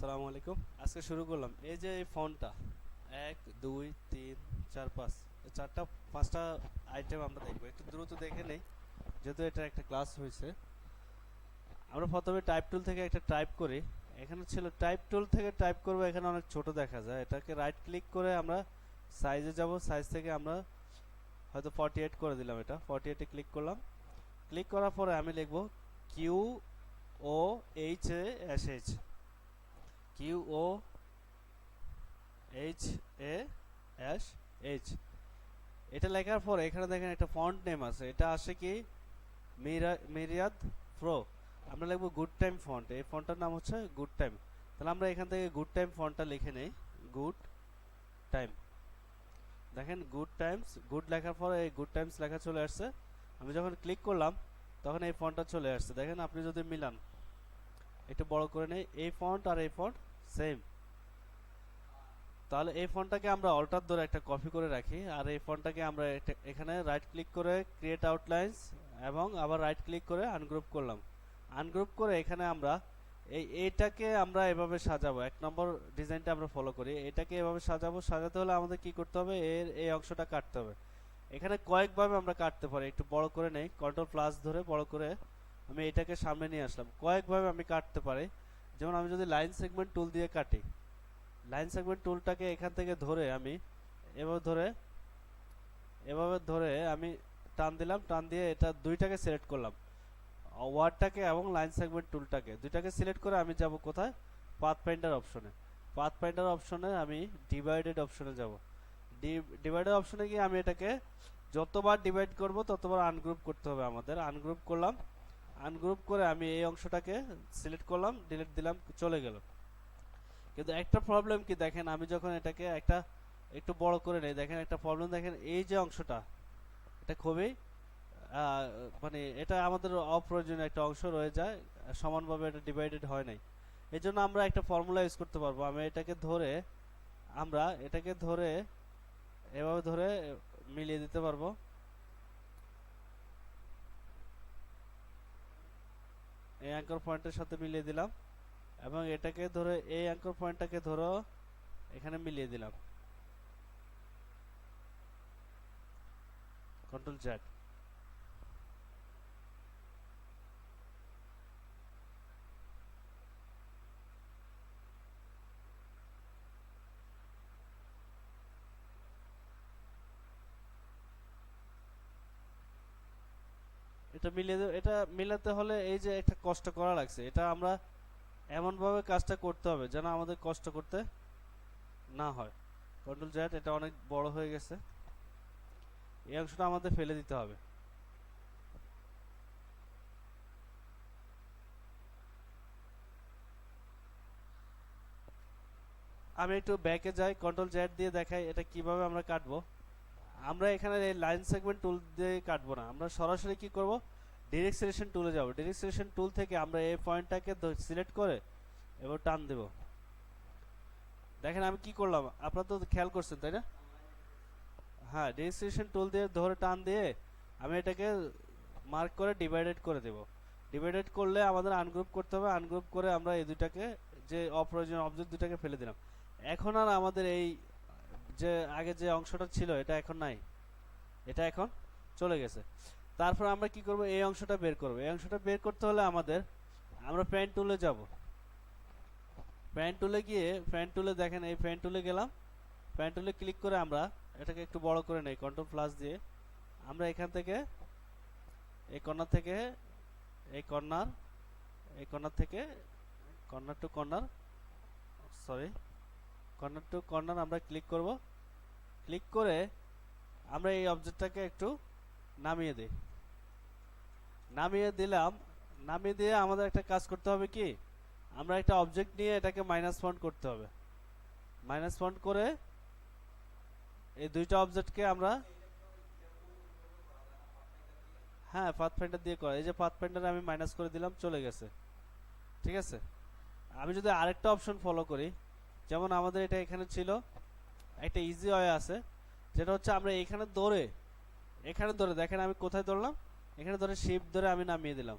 আসসালামু আলাইকুম। আজকে শুরু করলাম এই যে এই ফন্টটা 1 2 3 4 5 এই চারটা পাঁচটা আইটেম আমরা দেখব। একটু দ্রুত দেখে নেই যেহেতু এটা একটা ক্লাস হয়েছে। আমরা প্রথমে টাইপ টুল থেকে একটা টাইপ করি। এখানে ছিল টাইপ টুল থেকে টাইপ করব, এখানে অনেক ছোট দেখা যায়। এটাকে রাইট ক্লিক করে আমরা সাইজে যাব, সাইজ থেকে আমরা হয়তো 48 করে দিলাম। এটা 48 এ ক্লিক করলাম। ক্লিক করার পরে আমি লিখব Q O H A S H, Q O H A S H. এটা লেখার পরে এখানে দেখেন একটা ফন্ট নেম আছে, এটা আসে কি মিরিয়াদ প্রো। আমরা লিখবো গুড টাইম ফন্ট, এই ফন্টটার নাম হচ্ছে গুড টাইম। তাহলে আমরা এখান থেকে গুড টাইম ফন্টটা লিখে নেই, গুড টাইম। দেখেন গুড টাইমস, গুড লেখার পরে এই গুড টাইমস লেখা চলে আসছে। আমি যখন ক্লিক করলাম তখন এই ফন্টটা চলে আসছে। দেখেন আপনি যদি মিলান, একটু বড় করে নেই, এই ফন্ট আর এই ফন্ট সেম। তাহলে এই ফন্টটাকে আমরা অল্টার ধরে একটা কপি করে রাখি, আর এই ফন্টটাকে আমরা এখানে রাইট ক্লিক করে ক্রিয়েট আউটলাইন্স এবং আবার রাইট ক্লিক করে আনগ্রুপ করলাম। আনগ্রুপ করে এখানে আমরা এইটাকে আমরা এভাবে সাজাবো। এক নম্বর ডিজাইনটা আমরা ফলো করি, এটাকে এভাবে সাজাবো। সাজাতে হলে আমাদের কি করতে হবে, এর এই অংশটা কাটতে হবে। এখানে কয়েকভাবে আমরা কাটতে পারি, একটু বড় করে নেই, কন্ট্রোল প্লাস ধরে বড় করে আমি এটাকে সামনে নিয়ে আসলাম। কয়েকভাবে আমি কাটতে পারি, যেমন আমি যদি লাইন সেগমেন্ট টুল দিয়ে কাটি, লাইন সেগমেন্ট টুলটাকে এখান থেকে ধরে আমি এভাবে ধরে আমি টান দিলাম, টান দিয়ে এটা দুইটাকে সিলেক্ট করলাম, ওয়ার্ডটাকে এবং লাইন সেগমেন্ট টুলটাকে দুইটাকে সিলেক্ট করে আমি যাব কোথায়, পাথ ফাইন্ডার অপশনে। পাথ ফাইন্ডার অপশনে আমি ডিভাইডেড অপশনে যাব। ডিভাইডেড অপশনে গিয়ে আমি এটাকে যতবার ডিভাইড করব ততবার আনগ্রুপ করতে হবে আমাদের। আনগ্রুপ করলাম, আনগ্রুপ করে আমি এই অংশটাকে সিলেক্ট করলাম, ডিলিট দিলাম, চলে গেল। কিন্তু একটা প্রবলেম কি দেখেন, আমি যখন এটাকে একটু বড় করে নেই, দেখেন একটা প্রবলেম, দেখেন এই যে অংশটা, এটা খুবই মানে এটা আমাদের অপ্রয়োজনীয় একটা অংশ রয়ে যায়, সমানভাবে এটা ডিভাইডেড হয় নাই। এই জন্য আমরা একটা ফর্মুলা ইউজ করতে পারবো। আমরা এটাকে ধরে এভাবে ধরে মিলিয়ে দিতে পারবো। এই অ্যাঙ্কর পয়েন্টের সাথে মিলিয়ে দিলাম এবং এটাকে ধরে এই অ্যাঙ্কর পয়েন্টটাকে ধরো এখানে মিলিয়ে দিলাম, কন্ট্রোল জেড। এটা মিলিয়ে এটা মিলাতে হলে এই যে একটা কষ্ট করা লাগছে, এটা আমরা এমন ভাবে কাজটা করতে হবে যেন আমাদের কষ্ট করতে না হয়। কন্ট্রোল জেড, এটা অনেক বড় হয়ে গেছে, এই অংশটা আমাদের ফেলে দিতে হবে। আমি একটু ব্যাকে যাই, কন্ট্রোল জেড দিয়ে দেখাই এটা কিভাবে আমরা কাটবো। আমরা এখানে এই লাইন সেগমেন্ট টুল দিয়ে কাটবো না, আমরা সরাসরি কি করব, ডিরেক্ট সিলেকশন টুলে যাব। ডিরেক্ট সিলেকশন টুল থেকে আমরা এই পয়েন্টটাকে সিলেক্ট করে এবার টান দেব। দেখেন আমি কি করলাম, আপনারা তো খেয়াল করছেন তাই না? হ্যাঁ, ডিরেক্ট সিলেকশন টুল দিয়ে ধরে টান দিয়ে আমি এটাকে মার্ক করে ডিভাইডেড করে দেব। ডিভাইডেড করলে আমাদের আনগ্রুপ করতে হবে, আনগ্রুপ করে আমরা এই দুইটাকে, যে অপ্রয়োজনীয় অবজেক্ট দুটাকে ফেলে দিলাম। এখন আর আমাদের এই যে আগে যে অংশটা ছিল এটা এখন নাই, এটা এখন চলে গেছে। তারপর আমরা কি করব, এই অংশটা বের করব। এই অংশটা বের করতে হলে আমরা পেন টুলে যাব। পেন টুলে গিয়ে পেন টুলে দেখেন, এই পেন টুলে গেলাম, পেন টুলে ক্লিক করে আমরা এটাকে একটু বড় করে নেই, কন্ট্রোল প্লাস দিয়ে আমরা এখান থেকে এই কর্নার থেকে এই কর্নার, এই কর্নার থেকে corner to corner, sorry corner to corner আমরা ক্লিক করব। ক্লিক করে আমরা এই অবজেক্টটাকে একটু নামিয়ে দিই, নামিয়ে দিলাম। নামিয়ে দিয়ে আমাদের একটা কাজ করতে হবে কি, আমরা একটা অবজেক্ট নিয়ে এটাকে মাইনাস ফন্ট করতে হবে। মাইনাস ফন্ট করে এই দুইটা অবজেক্টকে আমরা, হ্যাঁ পাথফাইন্ডার দিয়ে করা, এই যে পাথফাইন্ডার আমি মাইনাস করে দিলাম, চলে গেছে। ঠিক আছে, আমি যদি আরেকটা অপশন ফলো করি, যেমন আমাদের এটা এখানে ছিল, একটা ইজি ওয়ে আছে, যেটা হচ্ছে আমরা এখানে ধরে দেখেন আমি কোথায় ধরলাম, এখানে ধরে শিফট ধরে আমি নামিয়ে দিলাম।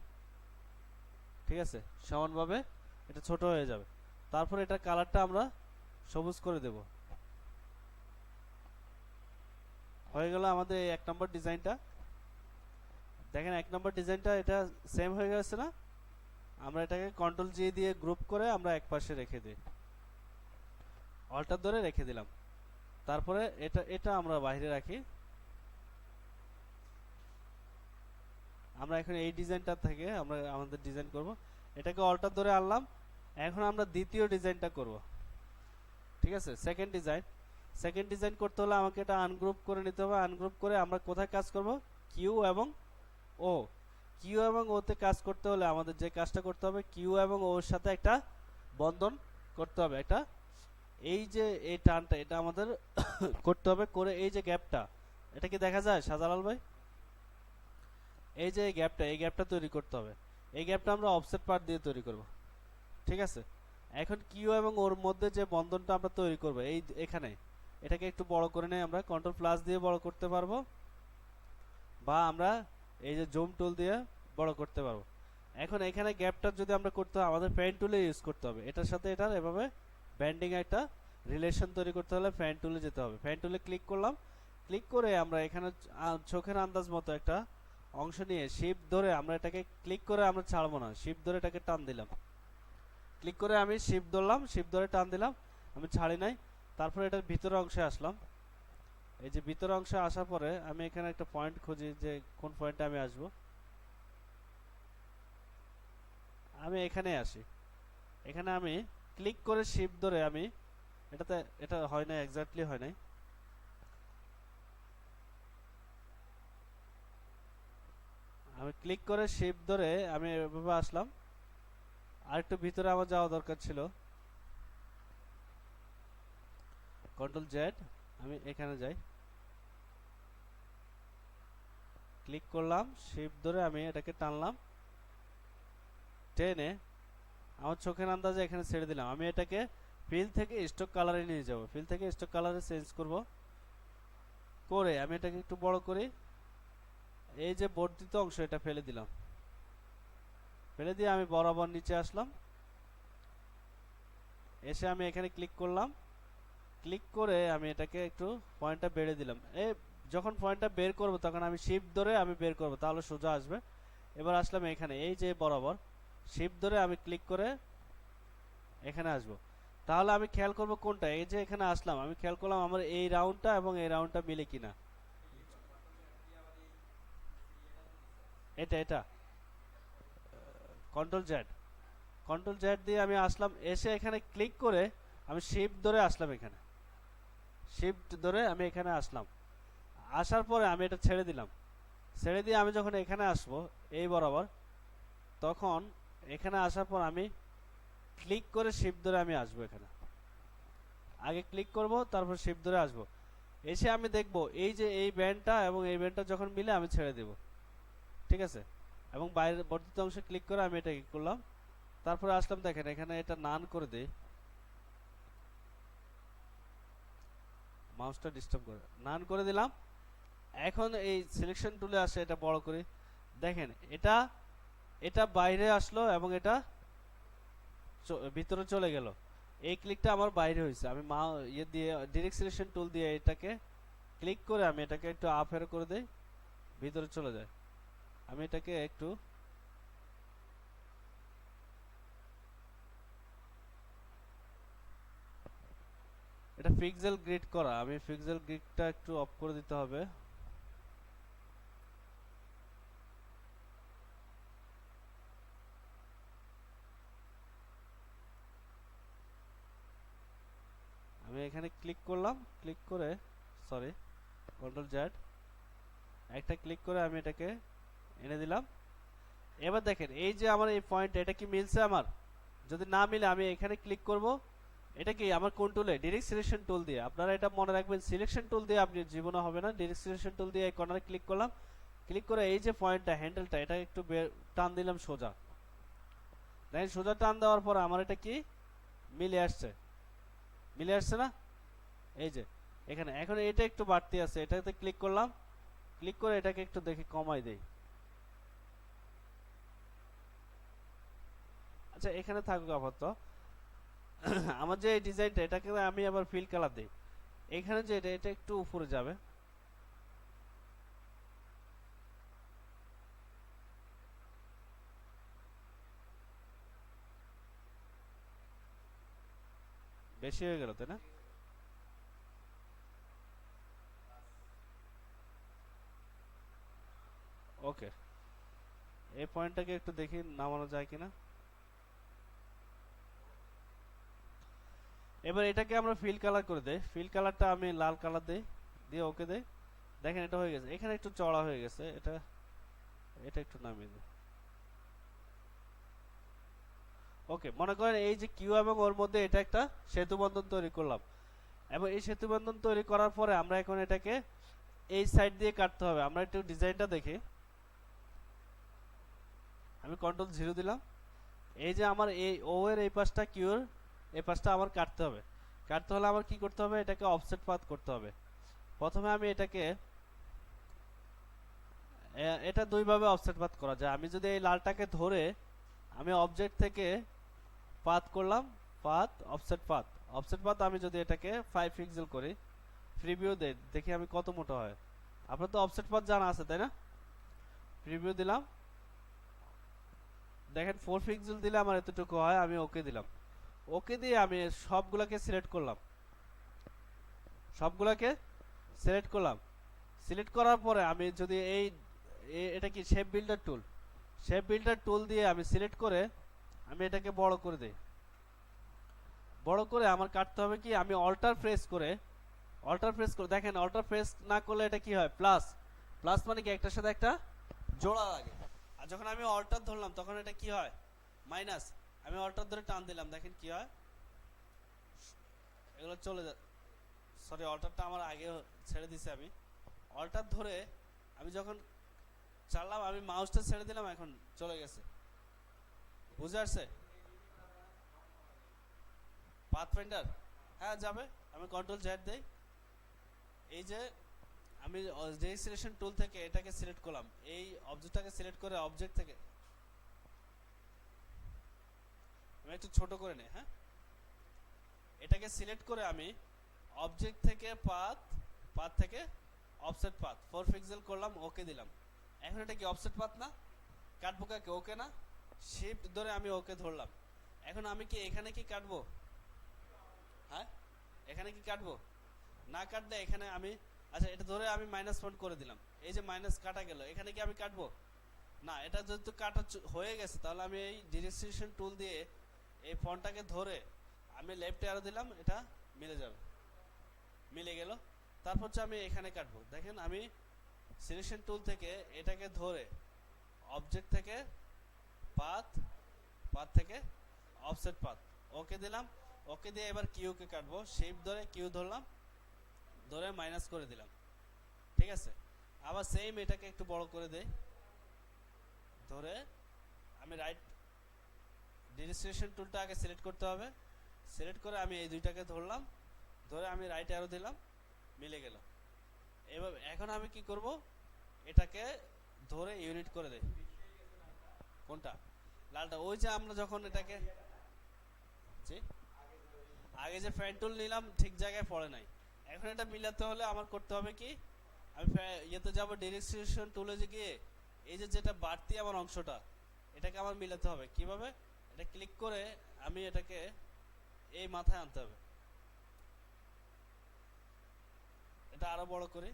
ঠিক আছে, সমানভাবে এটা ছোট হয়ে যাবে। তারপর এটা কালারটা আমরা সবুজ করে দেব। হয়ে গেল আমাদের এই 1 নম্বর ডিজাইনটা। দেখেন 1 নম্বর ডিজাইনটা এটা সেম হয়ে গেছে না? আমরা এটাকে কন্ট্রোল জি দিয়ে গ্রুপ করে আমরা এক পাশে রেখে দিই, অল্টার ধরে রেখে দিলাম। তারপরে এটা এটা আমরা বাইরে রাখি। আমরা এখন এই ডিজাইনটা থেকে আমরা আমাদের ডিজাইন করব। এটাকে অল্টার ধরে আনলাম। এখন আমরা দ্বিতীয় ডিজাইনটা করব, ঠিক আছে? সেকেন্ড ডিজাইন করতে হলে আমাকে এটা আনগ্রুপ করে নিতে হবে। আনগ্রুপ করে আমরা কোথায় কাজ করব? কিউ এবং ও। কিউ এবং ও তে কাজ করতে হলে আমাদের যে কাজটা করতে হবে, কিউ এবং ও এর সাথে একটা বন্ধন করতে হবে। একটা এই যে এই টানটা এটা আমাদের করতে হবে। করে এই যে গ্যাপটা, এটা কি দেখা যায় শাহজালাল ভাই? এই যে এই গ্যাপটা তৈরি করতে হবে। এই গ্যাপটা আমরা অফসেট পার্ট দিয়ে তৈরি করব, ঠিক আছে? এখন কিউ এবং ওর মধ্যে যে বন্ধনটা আমরা তৈরি করব এই এখানে, এটাকে একটু বড় করে নেই। আমরা কন্ট্রোল প্লাস দিয়ে বড় করতে পারবো, বা আমরা এই যে জুম টুল দিয়ে বড় করতে পারবো। এখন এখানে গ্যাপটা যদি আমরা করতে হয় আমাদের পেন টুলে ইউজ করতে হবে। এটার সাথে এটার এভাবে ব্যান্ডিং একটা রিলেশন তৈরি করতে হলে পেন টুলে যেতে হবে। পেন টুলে ক্লিক করলাম। ক্লিক করে আমরা এখানে চোখের আন্দাজ মতো একটা অংশ নিয়ে শিফট ধরে আমরা এটাকে ক্লিক করে আমরা ছাড়বো না, শিফট ধরে এটাকে টান দিলাম। ক্লিক করে আমি শিফট ধরলাম, শিফট ধরে টান দিলাম, আমি ছাড়ি নাই। তারপরে এটার ভিতরের অংশে আসলাম। এই যে ভিতরের অংশে আসার পরে আমি এখানে একটা পয়েন্ট খুঁজি যে কোন পয়েন্টে আমি আসব। আমি এখানে আসি। এখানে আমি ক্লিক করে শিফট ধরে আমি এটা হয় না, এক্স্যাক্টলি হয় নাই। আমি ক্লিক করে শিফট ধরে আমি এভাবে আসলাম। আরেকটু ভিতরে আমার যাওয়া দরকার ছিল। কন্ট্রোল জেড, আমি এখানে যাই, ক্লিক করলাম, শিফট ধরে আমি এটাকে টানলাম। টেনে আমার চোখের আন্দাজে এখানে ছেড়ে দিলাম। আমি এটাকে ফিল থেকে স্টক কালারে নিয়ে যাব। ফিল থেকে স্টক কালারে চেঞ্জ করব। করে আমি এটাকে একটু বড় করি। এই যে বর্ধিত অংশ এটা ফেলে দিলাম। ফেলে দিয়ে আমি বরাবর নিচে আসলাম। এসে আমি এখানে ক্লিক করলাম। ক্লিক করে আমি এটাকে একটু পয়েন্টটা বেড়ে দিলাম। যখন পয়েন্টটা বের করব তখন আমি শিফট ধরে আমি বের করব, তাহলে সোজা আসবে। এবার আসলাম এখানে এই যে বরাবর, শিফট ধরে আমি ক্লিক করে এখানে আসব। তাহলে আমি খেয়াল করব কোনটা, এই যে এখানে আসলাম আমি খেয়াল করলাম আমার এই রাউন্ডটা এবং এই রাউন্ডটা মিলে কিনা। এটা কন্ট্রোল জেড দিয়ে আমি আসলাম। এসে এখানে ক্লিক করে আমি শিফট ধরে আসলাম। এখানে শিফট ধরে আমি এখানে আসলাম। আসার পরে আমি এটা ছেড়ে দিলাম। ছেড়ে দিয়ে আমি যখন এখানে আসবো এই বরাবর, তখন এখানে আসার পর আমি ক্লিক করে শিফট ধরে আমি আসবো। এখানে আগে ক্লিক করব, তারপর শিফট ধরে আসবো। এসে আমি দেখব এই যে এই ব্যান্ডটা এবং এই ব্যান্ডটা যখন মিলে আমি ছেড়ে দেব, ঠিক আছে? এবং বাইরের বর্ধিত অংশে ক্লিক করে আমি এটা করলাম। তারপরে আসলাম, দেখেন এখানে এটা নান করে দেই, মাউসটা ডিস্টার্ব করে নান করে দিলাম। এখন এই সিলেকশন টুলে আসে এটা বড় করি। দেখেন এটা এটা বাইরে আসলো এবং এটা ভিতরে চলে গেল। এই ক্লিকটা আমার বাইরে হয়েছে। আমি ইয়ে দিয়ে ডাইরেক্ট সিলেকশন টুল দিয়ে এটাকে ক্লিক করে আমি এটাকে একটু আপ এর করে দেই, ভিতরে চলে যায়। আমি এটাকে একটু এটা পিক্সেল গ্রিড করা, আমি পিক্সেল গ্রিডটা একটু অফ করে দিতে হবে। আমি এখানে ক্লিক করলাম, ক্লিক করে সরি কন্ট্রোল জেড একটা ক্লিক করে আমি এটাকে এনে দিলাম। এবার দেখেন এই যে আমার এই পয়েন্ট, এটা কি মিলছে আমার? যদি না মিলে আমি এখানে ক্লিক করব। এটা কি আমার কোন টুলে? ডাইরেক্ট সিলেকশন টুল দিয়ে। আপনারা এটা মনে রাখবেন, সিলেকশন টুল দিয়ে আপনি জীবনে হবে না। ডাইরেক্ট সিলেকশন টুল দিয়ে এই কর্নারে ক্লিক করলাম। ক্লিক করে এই যে পয়েন্টটা হ্যান্ডেলটা এটা একটু টান দিলাম সোজা। দেখেন সোজা টান দেওয়ার পর আমার এটা কি মিলে আসছে, মিলে আসছে না? এই যে এখানে এখন এটা একটু বাড়তি আছে, এটাতে ক্লিক করলাম। ক্লিক করে এটাকে একটু দেখি কমাই দেই। আচ্ছা এখানে থাকুক আপাতত। আমার যে এই ডিজাইনটা এটাকে আমি আবার ফিল কালার দিই, এখানে যে এটা একটু উপরে যাবে, বেশি হয়ে গেল তাই না? ওকে, এই পয়েন্টটাকে একটু দেখি নামানো যায় কিনা। এবার এটাকে আমরা ফিল কালার করে দেই, ফিল কালারটা আমি লাল কালার দেই, দিয়ে ওকে দেই। দেখেন এটা হয়ে গেছে, এখানে একটু চড়া হয়ে গেছে, এটা এটা একটু নামিয়ে দিই। ওকে, মনে করেন এই যে কিউ এবং ওর মধ্যে এটা একটা সেতু বন্ধন তৈরি করলাম, এবং এই সেতু বন্ধন তৈরি করার পরে আমরা এখন এটাকে এই সাইড দিয়ে কাটতে হবে। আমরা একটু ডিজাইনটা দেখি, আমি কন্ট্রোল 0 দিলাম। এই যে আমার এই ও এর এই পাশটা কিউর এই পাশটা আমার কাটতে হবে। কাটতে হলে আমার কি করতে হবে, এটাকে অফসেট পাথ করতে হবে। প্রথমে আমি এটাকে এটা দুইভাবে অফসেট পাথ করা যায়। আমি যদি এই লালটাকে ধরে আমি অবজেক্ট থেকে পাথ করলাম, path offset path, offset path আমি যদি এটাকে 5 পিক্সেল করি, প্রিভিউ দেই, দেখি আমি কত মোটা হয়। আপনার তো অফসেট পাথ জানা আছে তাই না? প্রিভিউ দিলাম, দেখেন 4 পিক্সেল দিলে আমার এতটুকু হয়। আমি ওকে দিলাম, ওকে দিয়ে আমি সবগুলোকে সিলেক্ট করলাম, সবগুলোকে সিলেক্ট করলাম। সিলেক্ট করার পরে আমি যদি এটা কি শেপ বিল্ডার টুল, শেপ বিল্ডার টুল দিয়ে আমি সিলেক্ট করে আমি এটাকে বড় করে দেই। বড় করে আমার কাটতে হবে কি, আমি অল্টার প্রেস করে দেখেন অল্টার প্রেস না করলে এটা কি হয়, প্লাস। প্লাস মানে কি একটার সাথে একটা জোড়া লাগে। আর যখন আমি অল্টার ধরলাম তখন এটা কি হয়, মাইনাস। আমি অল্টার ধরে টান দিলাম, দেখেন কি হয়, এগুলো চলে যায়। সরি, অল্টারটা আমার আগে ছেড়ে দিছি। আমি অল্টার ধরে আমি যখন চাললাম, আমি মাউসটা ছেড়ে দিলাম, এখন চলে গেছে। বুঝে আসছে? পাথফাইন্ডার, হ্যাঁ যাবে। আমি কন্ট্রোল Z দেই, এই যে আমি রেজিস্ট্রেশন টুল থেকে এটাকে সিলেক্ট করলাম, এই অবজেক্টটাকে সিলেক্ট করে অবজেক্ট থেকে আমি একটু ছোট করে নেই, হ্যাঁ, এটাকে সিলেক্ট করে আমি অবজেক্ট থেকে পাথ, পাথ থেকে অফসেট পাথ 4 পিক্সেল করলাম, ওকে দিলাম। এখন এটা কি অফসেট পাথ না? কাটবো কাকে, ওকে না? শিফট ধরে আমি ওকে ধরলাম। এখন আমি কি এখানে কি কাটবো? হ্যাঁ, এখানে কি কাটবো? না কাটলে এখানে আমি, আচ্ছা এটা ধরে আমি -1 করে দিলাম, এই যে মাইনাস কাটা গেল, এখানে কি আমি কাটবো না? এটা যেহেতু কাটা হয়ে গেছে, তাহলে আমি এই ডিরেকশন টুল দিয়ে এই ফন্টটাকে ধরে আমি লেফট অ্যারো দিলাম, এটা মিলে যাবে, মিলে গেল। তারপর হচ্ছে আমি এখানে কাটবো, দেখেন আমি সিলেকশন টুল থেকে এটাকে ধরে অবজেক্ট থেকে পাথ, পাথ থেকে অফসেট পাথ, ওকে দিলাম। ওকে দিয়ে এবার কিউ কে কাটবো, শেপ ধরে কিউ ধরলাম, ধরে মাইনাস করে দিলাম, ঠিক আছে। আবার সেম এটাকে একটু বড় করে দেই, ধরে আমি রাইট ডিরেকশন টুলটা আগে সিলেক্ট করতে হবে, সিলেক্ট করে আমি এই দুইটাকে ধরলাম, ধরে আমি রাইট অ্যারো দিলাম, মিলে গেল। এবার এখন আমি কি করব, এটাকে ধরে ইউনিট করে দেই। কোনটা? লালটা? ওই যে আমরা যখন এটাকে, জি, আগে যে ফ্যান টুল নিলাম ঠিক জায়গায় পড়ে নাই। এখন এটা মিলাতে হলে আমার করতে হবে কি, আমি ইয়েতে যাব, ডিরেকশন টুলে গিয়ে এই যে যেটা বাড়তি আমার অংশটা, এটাকে আমার মিলাতে হবে। কিভাবে? এটা ক্লিক করে আমি এটাকে এই মাথায় আনতে হবে, এটা আরো বড় করি,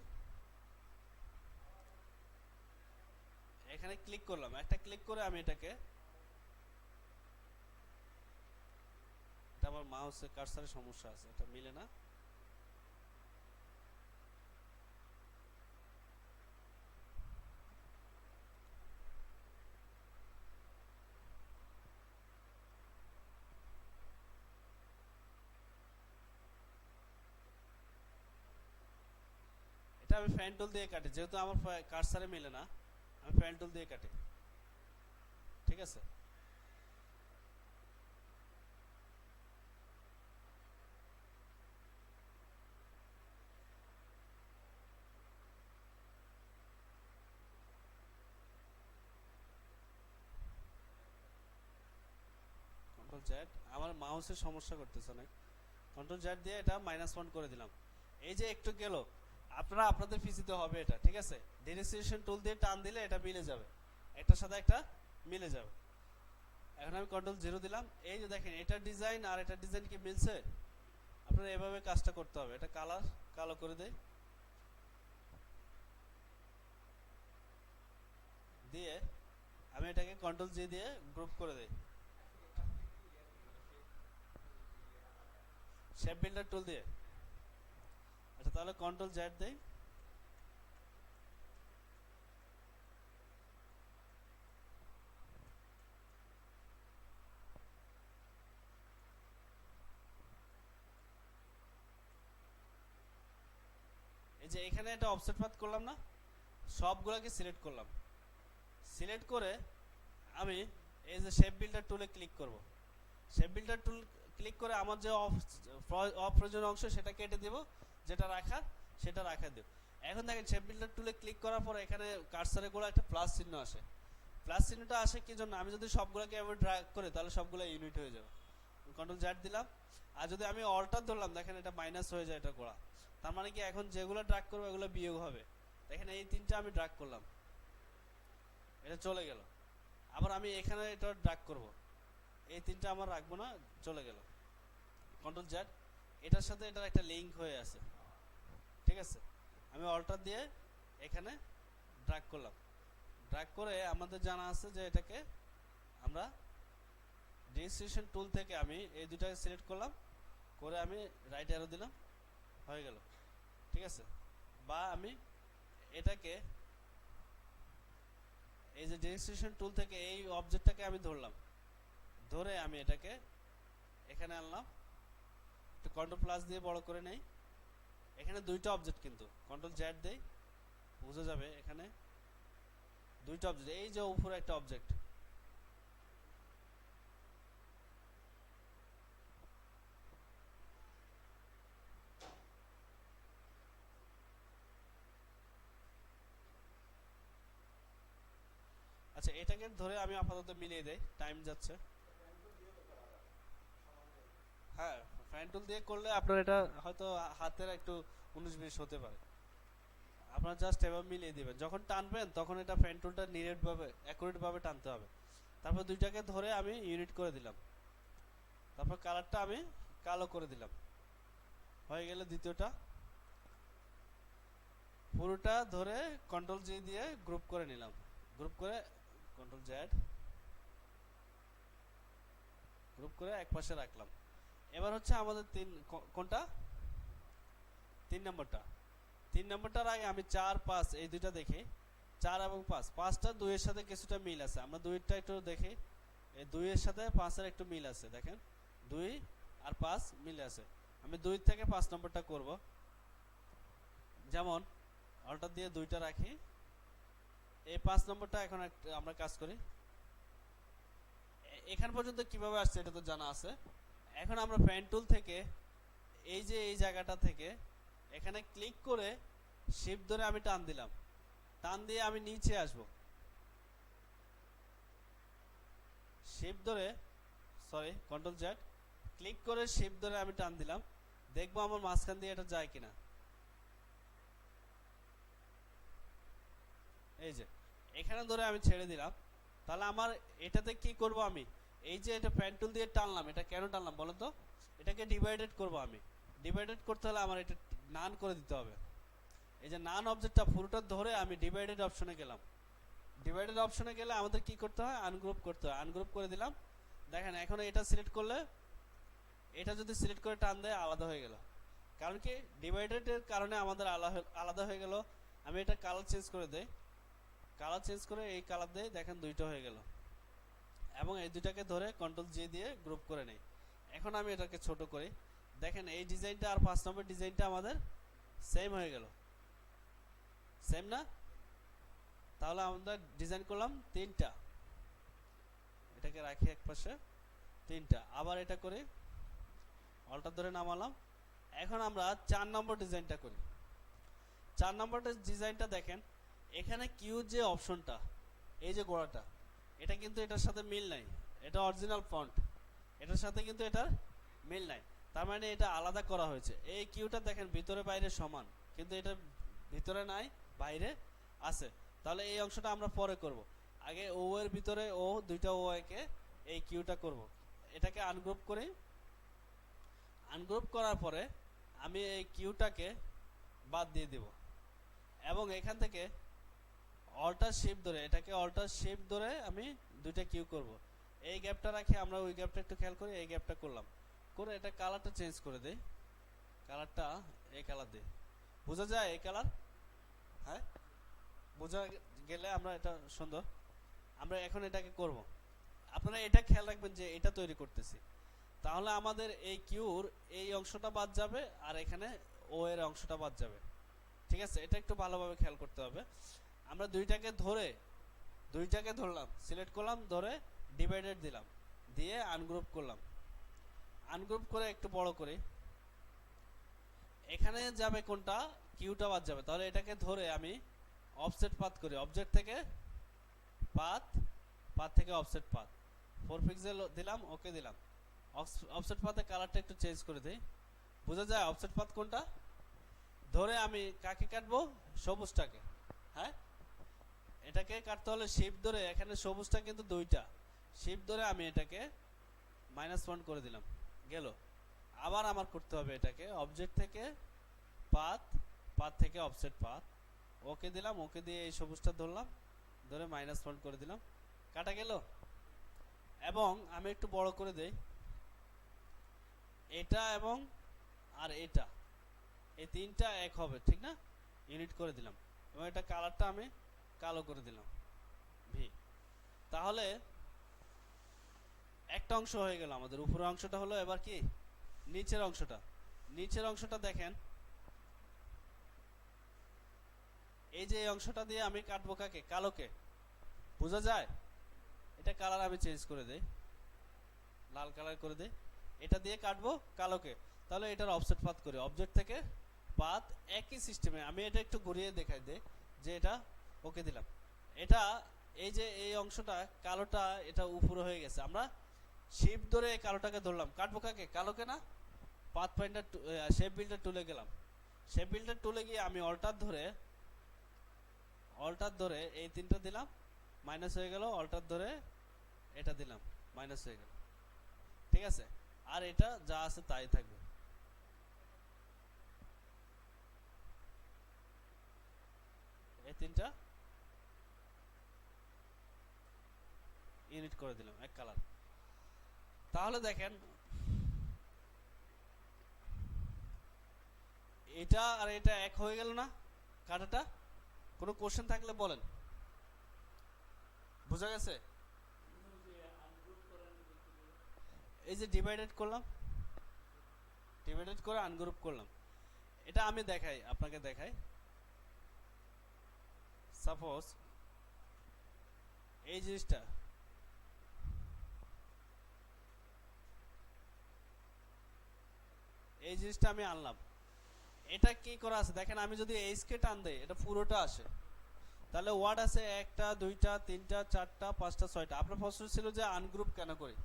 এখানে ক্লিক করলাম, একটা ক্লিক করে আমি এটাকে, এটা আমার মাউসের কার্সারের সমস্যা আছে, এটা মিলে না। এটা আমি ফ্যান টুল দিয়ে কাটি, যেহেতু আমার কার্সারে মিলে না, আমি ফ্যান টুল দিয়ে কাটি, ঠিক আছে। জেড, আমার মাউসের সমস্যা করতেছে না, কন্ট্রোল জেড দিয়ে এটা -1 করে দিলাম। এই যে একটু গেল, আপনারা আপনাদের পিসিতে হবে এটা, ঠিক আছে। ডিরেকশন টুল দিয়ে টান দিলে এটা মিলে যাবে, একটার সাথে একটা মিলে যাবে। এখন আমি কন্ট্রোল 0 দিলাম, এই যে দেখেন এটা ডিজাইন আর এটা ডিজাইন কি মিলছে। আপনারা এভাবে কাজটা করতে হবে। এটা কালার কালো করে দেই, দিয়ে আমি এটাকে কন্ট্রোল জি দিয়ে গ্রুপ করে দেই, শেপ বিল্ডার টুল দিয়ে। আচ্ছা তাহলে কন্ট্রোল জেড দেই, এই যে এখানে একটা অফসেট পাথ করলাম না, সবগুলোকে সিলেক্ট করলাম। সিলেক্ট করে আমি এই যে শেপ বিল্ডার টুলে ক্লিক করব। শেপ বিল্ডার টুল ক্লিক করে আমার যে অপ্রয়োজনীয় অংশ সেটা কেটে দেব, যেটা রাখার সেটা রাখা দেব। এখন দেখেন শেপ বিল্ডার টুলে ক্লিক করার পর এখানে কার্সারে গোলা একটা প্লাস চিহ্ন আসে। প্লাস চিহ্নটা আসে কি জন্য, আমি যদি সবগুলোকে এভাবে ড্র্যাগ করি তাহলে সবগুলো ইউনিট হয়ে যাবে। কন্ট্রোল জেড দিলাম, আর যদি আমি অল্টার ধরলাম দেখেন এটা মাইনাস হয়ে যায় এটা গোলা। তার মানে কি এখন যেগুলো ড্র্যাগ করবো এগুলো বিয়োগ হবে। দেখেন এই তিনটা আমি ড্র্যাগ করলাম, এটা চলে গেল। আবার আমি এখানে এটা ড্র্যাগ করব, এই তিনটা আমার রাখবো না, চলে গেল। কন্ট্রোল জেড, এটার সাথে এটার একটা লিংক হয়ে আছে, ঠিক আছে। আমি অল্টার দিয়ে এখানে ড্র্যাগ করলাম, ড্র্যাগ করে আমাদের জানা আছে যে এটাকে আমরা ডিরেকশন টুল থেকে আমি এই দুটাকে সিলেক্ট করলাম, করে আমি রাইট অ্যারো দিলাম, হয়ে গেল, ঠিক আছে। বা আমি এটাকে এই যে ডিরেকশন টুল থেকে এই অবজেক্টটাকে আমি ধরলাম, ধরে আমি এটাকে এখানে আনলাম, একটু কন্ট্রোল প্লাস দিয়ে বড় করে নেই। এখানে দুইটা অবজেক্ট, কিন্তু কন্ট্রোল জেড দেই, বোঝা যাবে এখানে দুইটা অবজেক্ট। এই যে উপরে একটা অবজেক্ট, আচ্ছা এটাকে ধরে আমি আপাতত মিলিয়ে দেই, টাইম যাচ্ছে। হ্যাঁ ফ্যান টুল দিয়ে করলে আপনার এটা হয়তো হাতের একটু 19-20 হতে পারে। আপনারা জাস্ট এভাবে মিলিয়ে দিবেন, যখন টানবেন তখন এটা ফ্যান টুলটা নিরেট ভাবে অ্যাকুরেট ভাবে টানতে হবে। তারপর দুইটাকে ধরে আমি ইউনিট করে দিলাম, তারপর কালারটা আমি কালো করে দিলাম, হয়ে গেল দ্বিতীয়টা। পুরোটা ধরে কন্ট্রোল জি দিয়ে গ্রুপ করে নিলাম, গ্রুপ করে কন্ট্রোল জেড গ্রুপ করে এক পাশে রাখলাম। এবার হচ্ছে আমাদের কোনটা 3 নম্বরটা। 3 নম্বরটার আগে আমি 4, 5 এই দুইটা দেখি, 4 এবং 5, 5টা 2 এর সাথে কিছুটা মিল আছে, আমরা 2টা একটু দেখি। এই 2 এর সাথে 5 এর একটু মিল আছে, দেখেন 2 আর 5 মিল আছে। আমি 2 থেকে 5 নম্বরটা করব, যেমন অল্টার দিয়ে 2টা রাখি। এই 5 নম্বরটা এখন আমরা কাজ করি। এখান পর্যন্ত কিভাবে আসছে এটা তো জানা আছে। এখন আমরা ফ্যান টুল থেকে এই যে এই জায়গাটা থেকে এখানে ক্লিক করে শিফট ধরে আমি টান দিলাম, টান দিয়ে আমি নিচে আসব, শিফট ধরে সরি কন্ট্রোল জেড ক্লিক করে শিফট ধরে আমি টান দিলাম, দেখবো আমার মাঝখান দিয়ে এটা যায় কিনা। এই যে এখানে ধরে আমি ছেড়ে দিলাম, তাহলে আমার এটাতে কি করব, আমি এই যে এটা ফ্যান টুল দিয়ে টানলাম, এটা কেন টানলাম বলেন তো, এটাকে ডিভাইডেড করব। আমি ডিভাইডেড করতে হলে আমার এটা নান করে দিতে হবে। এই যে নান অবজেক্টটা পুরোটা ধরে আমি ডিভাইডেড অপশনে গেলাম, ডিভাইডেড অপশনে গেলে আমাদের কি করতে হয়, আনগ্রুপ করতে হয়। আনগ্রুপ করে দিলাম, দেখেন এখন এটা সিলেক্ট করলে এটা যদি সিলেক্ট করে টান দেয় আলাদা হয়ে গেল, কারণ কি ডিভাইডেডের কারণে আমাদের আলাদা হয়ে গেল। আমি এটা কালার চেঞ্জ করে দেই, কালার চেঞ্জ করে এই কালার দিয়ে দেখেন দুইটা হয়ে গেল, এবং এই দুইটাকে ধরে কন্ট্রোল জি দিয়ে গ্রুপ করে নেই। এখন আমি এটাকে ছোট করি, দেখেন এই ডিজাইনটা আর 5 নম্বর ডিজাইনটা আমাদের সেম হয়ে গেল, সেম না? তাহলে আমরা ডিজাইন করলাম 3টা, এটাকে রাখি এক পাশে, 3টা। আবার এটা করি, অল্টার ধরে নামালাম। এখন আমরা 4 নম্বর ডিজাইনটা করি। 4 নম্বর ডিজাইনটা দেখেন এখানে কিউ যে অপশনটা, এই যে গোড়াটা, এটা কিন্তু এটার সাথে মিল নাই, এটা অরিজিনাল ফন্ট, এটার সাথে কিন্তু এটার মিল নাই, তার মানে এটা আলাদা করা হয়েছে। এই কিউটা দেখেন ভিতরে বাইরে সমান, কিন্তু এটা ভিতরে নাই বাইরে আছে। তাহলে এই অংশটা আমরা পরে করব, আগে ও এর ভিতরে ও দুইটা ও কে এই কিউটা করব। এটাকে আনগ্রুপ করি, আনগ্রুপ করার পরে আমি এই কিউটাকে বাদ দিয়ে দেব এবং এখান থেকে অল্টার শিফট ধরে এটাকে অল্টার শিফট ধরে আমি দুইটা কিউ করব। এই গ্যাপটা রাখি, আমরা ওই গ্যাপটা একটু খেয়াল করি, এই গ্যাপটা করলাম, করে এটা কালারটা চেঞ্জ করে দেই, কালারটা এই কালার দিই, বোঝা যায় এই কালার? হ্যাঁ, বোঝা গেলে আমরা এটা সুন্দর, আমরা এখন এটাকে করব। আপনারা এটা খেয়াল রাখবেন যে এটা তৈরি করতেছি, তাহলে আমাদের এই কিউর এই অংশটা বাদ যাবে আর এখানে ও এর অংশটা বাদ যাবে। ঠিক আছে, এটা একটু ভালোভাবে খেয়াল করতে হবে। আমরা দুইটাকে ধরলাম, সিলেক্ট করলাম, ধরে ডিভাইডেড দিলাম, দিয়ে আনগ্রুপ করলাম, আনগ্রুপ করে একটু বড় করে এখানে যাবে কোনটা, কিউটা বাদ যাবে। তাহলে এটাকে ধরে আমি অফসেট পাথ করি, অবজেক্ট থেকে পাথ, পাথ থেকে অফসেট পাথ 4 পিক্সেল দিলাম, ওকে দিলাম। অফসেট পাথে কালারটা একটু চেঞ্জ করে দেই, বোঝা যায় অফসেট পাথ কোনটা। ধরে আমি কাকে কাটবো, সবুজটাকে। হ্যাঁ, এটাকে কাটতে হলে শিফট ধরে, এখানে সবুজটা কিন্তু দুইটা, শিফট ধরে আমি এটাকে -1 করে দিলাম, গেল। আবার আমার করতে হবে এটাকে অবজেক্ট থেকে পাথ, পাথ থেকে অফসেট পাথ, ওকে দিলাম, ওকে দিয়ে এই সবুজটা ধরলাম, ধরে -1 করে দিলাম, কাটা গেল। এবং আমি একটু বড় করে দেই, এটা এবং আর এটা, এই তিনটা এক হবে, ঠিক না? ইউনিট করে দিলাম এবং এটা কালারটা আমি কালো করে দিলাম ভি। তাহলে একটা অংশ হয়ে গেল আমাদের, উপরের অংশটা হলো। এবার কি নিচের অংশটা, নিচের অংশটা দেখেন, এই যে এই অংশটা দিয়ে আমি কাটবো কাকে, কালোকে, বোঝা যায়? এটা কালার আমি চেঞ্জ করে দেই, লাল কালার করে দেই, এটা দিয়ে কাটবো কালোকে। তাহলে এটার অফসেট পাথ করি, অবজেক্ট থেকে পাথ, একই সিস্টেমে আমি এটা একটু ঘুরিয়ে দেখাই দেই যে এটা ওকে দিলাম। এটা এই যে এই অংশটা কালোটা, এটা উপরে হয়ে গেছে, আমরা শিফট ধরে এই কালোটাকে ধরলাম, কাটবো কাকে, কালোকে না। পাথ ফাইন্ডার শেপ বিল্ডার টুলে গেলাম, শেপ বিল্ডার টুলে গিয়ে আমি অল্টার ধরে এই তিনটা দিলাম, মাইনাস হয়ে গেল, অল্টার ধরে এটা দিলাম, মাইনাস হয়ে গেল। ঠিক আছে, আর এটা যা আছে তাই থাকবে। এই তিনটা ইউনিট করে দিলাম এক কালার। তাহলে দেখেন এটা আর এটা এক হয়ে গেল না কাটাটা? কোনো কোশ্চেন থাকলে বলেন। বোঝা গেছে? এই যে ডিভাইডেড করলাম, ডিভাইডেড করে আনগ্রুপ করলাম, এটা আমি দেখাই, আপনাকে দেখাই। সাপোজ এই জিনিসটা, এই জিনিসটা আমি আনলাম, এটা কি করা আছে দেখেন, আমি যদি এইচ কে টান দেই এটা পুরোটা আসে। তাহলে ওয়ার্ড আছে একটা, দুইটা, তিনটা, চারটা, পাঁচটা, ছয়টা। আপনার প্রশ্ন ছিল যে আনগ্রুপ কেন করি,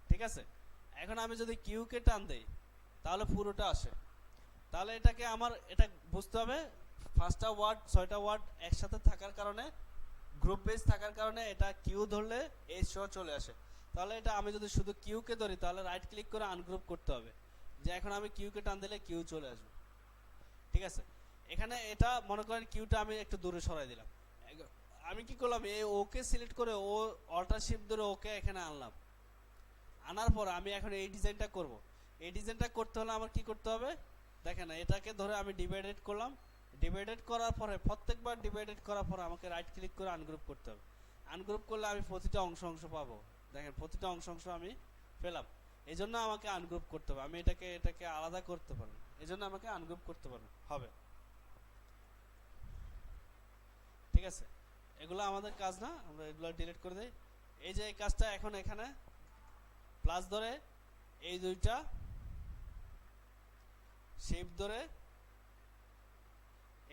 ঠিক আছে। এখন আমি যদি কিউ কে টান দেই তাহলে পুরোটা আসে। তাহলে এটাকে আমার এটা বুঝতে হবে, পাঁচটা ওয়ার্ড, ছয়টা ওয়ার্ড একসাথে থাকার কারণে, গ্রুপ বেস থাকার কারণে এটা কিউ ধরলে এইচ সহ চলে আসে। তাহলে এটা আমি যদি শুধু কিউ কে ধরি তাহলে রাইট ক্লিক করে আনগ্রুপ করতে হবে, যে এখন আমি কিউ কে টান দিলে কিউ চলে আসবে। ঠিক আছে, এখানে এটা মনে করেন কিউটা আমি একটু দূরে সরাই দিলাম, আমি কি করলাম, এই ওকে সিলেক্ট করে ও অল্টার শিফট ধরে ওকে এখানে আনলাম, আনার পর আমি এখন এই ডিজাইনটা করব। এই ডিজাইনটা করতে হলে আমার কি করতে হবে দেখেন, এটাকে ধরে আমি ডিভাইডেড করলাম, ডিভাইডেড করার পরে প্রত্যেকবার ডিভাইডেড করার পরে আমাকে রাইট ক্লিক করে আনগ্রুপ করতে হবে। আনগ্রুপ করলে আমি প্রতিটা অংশ পাবো, দেখেন প্রতিটা অংশ আমি পেলাম। এই জন্য আমাকে আনগ্রুপ করতে হবে, আমি এটাকে আলাদা করতে পারবো, এই জন্য আমাকে আনগ্রুপ করতে পারবো হবে। ঠিক আছে, এগুলো আমাদের কাজ না, আমরা এগুলো ডিলিট করে দেই। এই যে এই কাজটা এখন এখানে প্লাস ধরে এই দুইটা শেপ ধরে,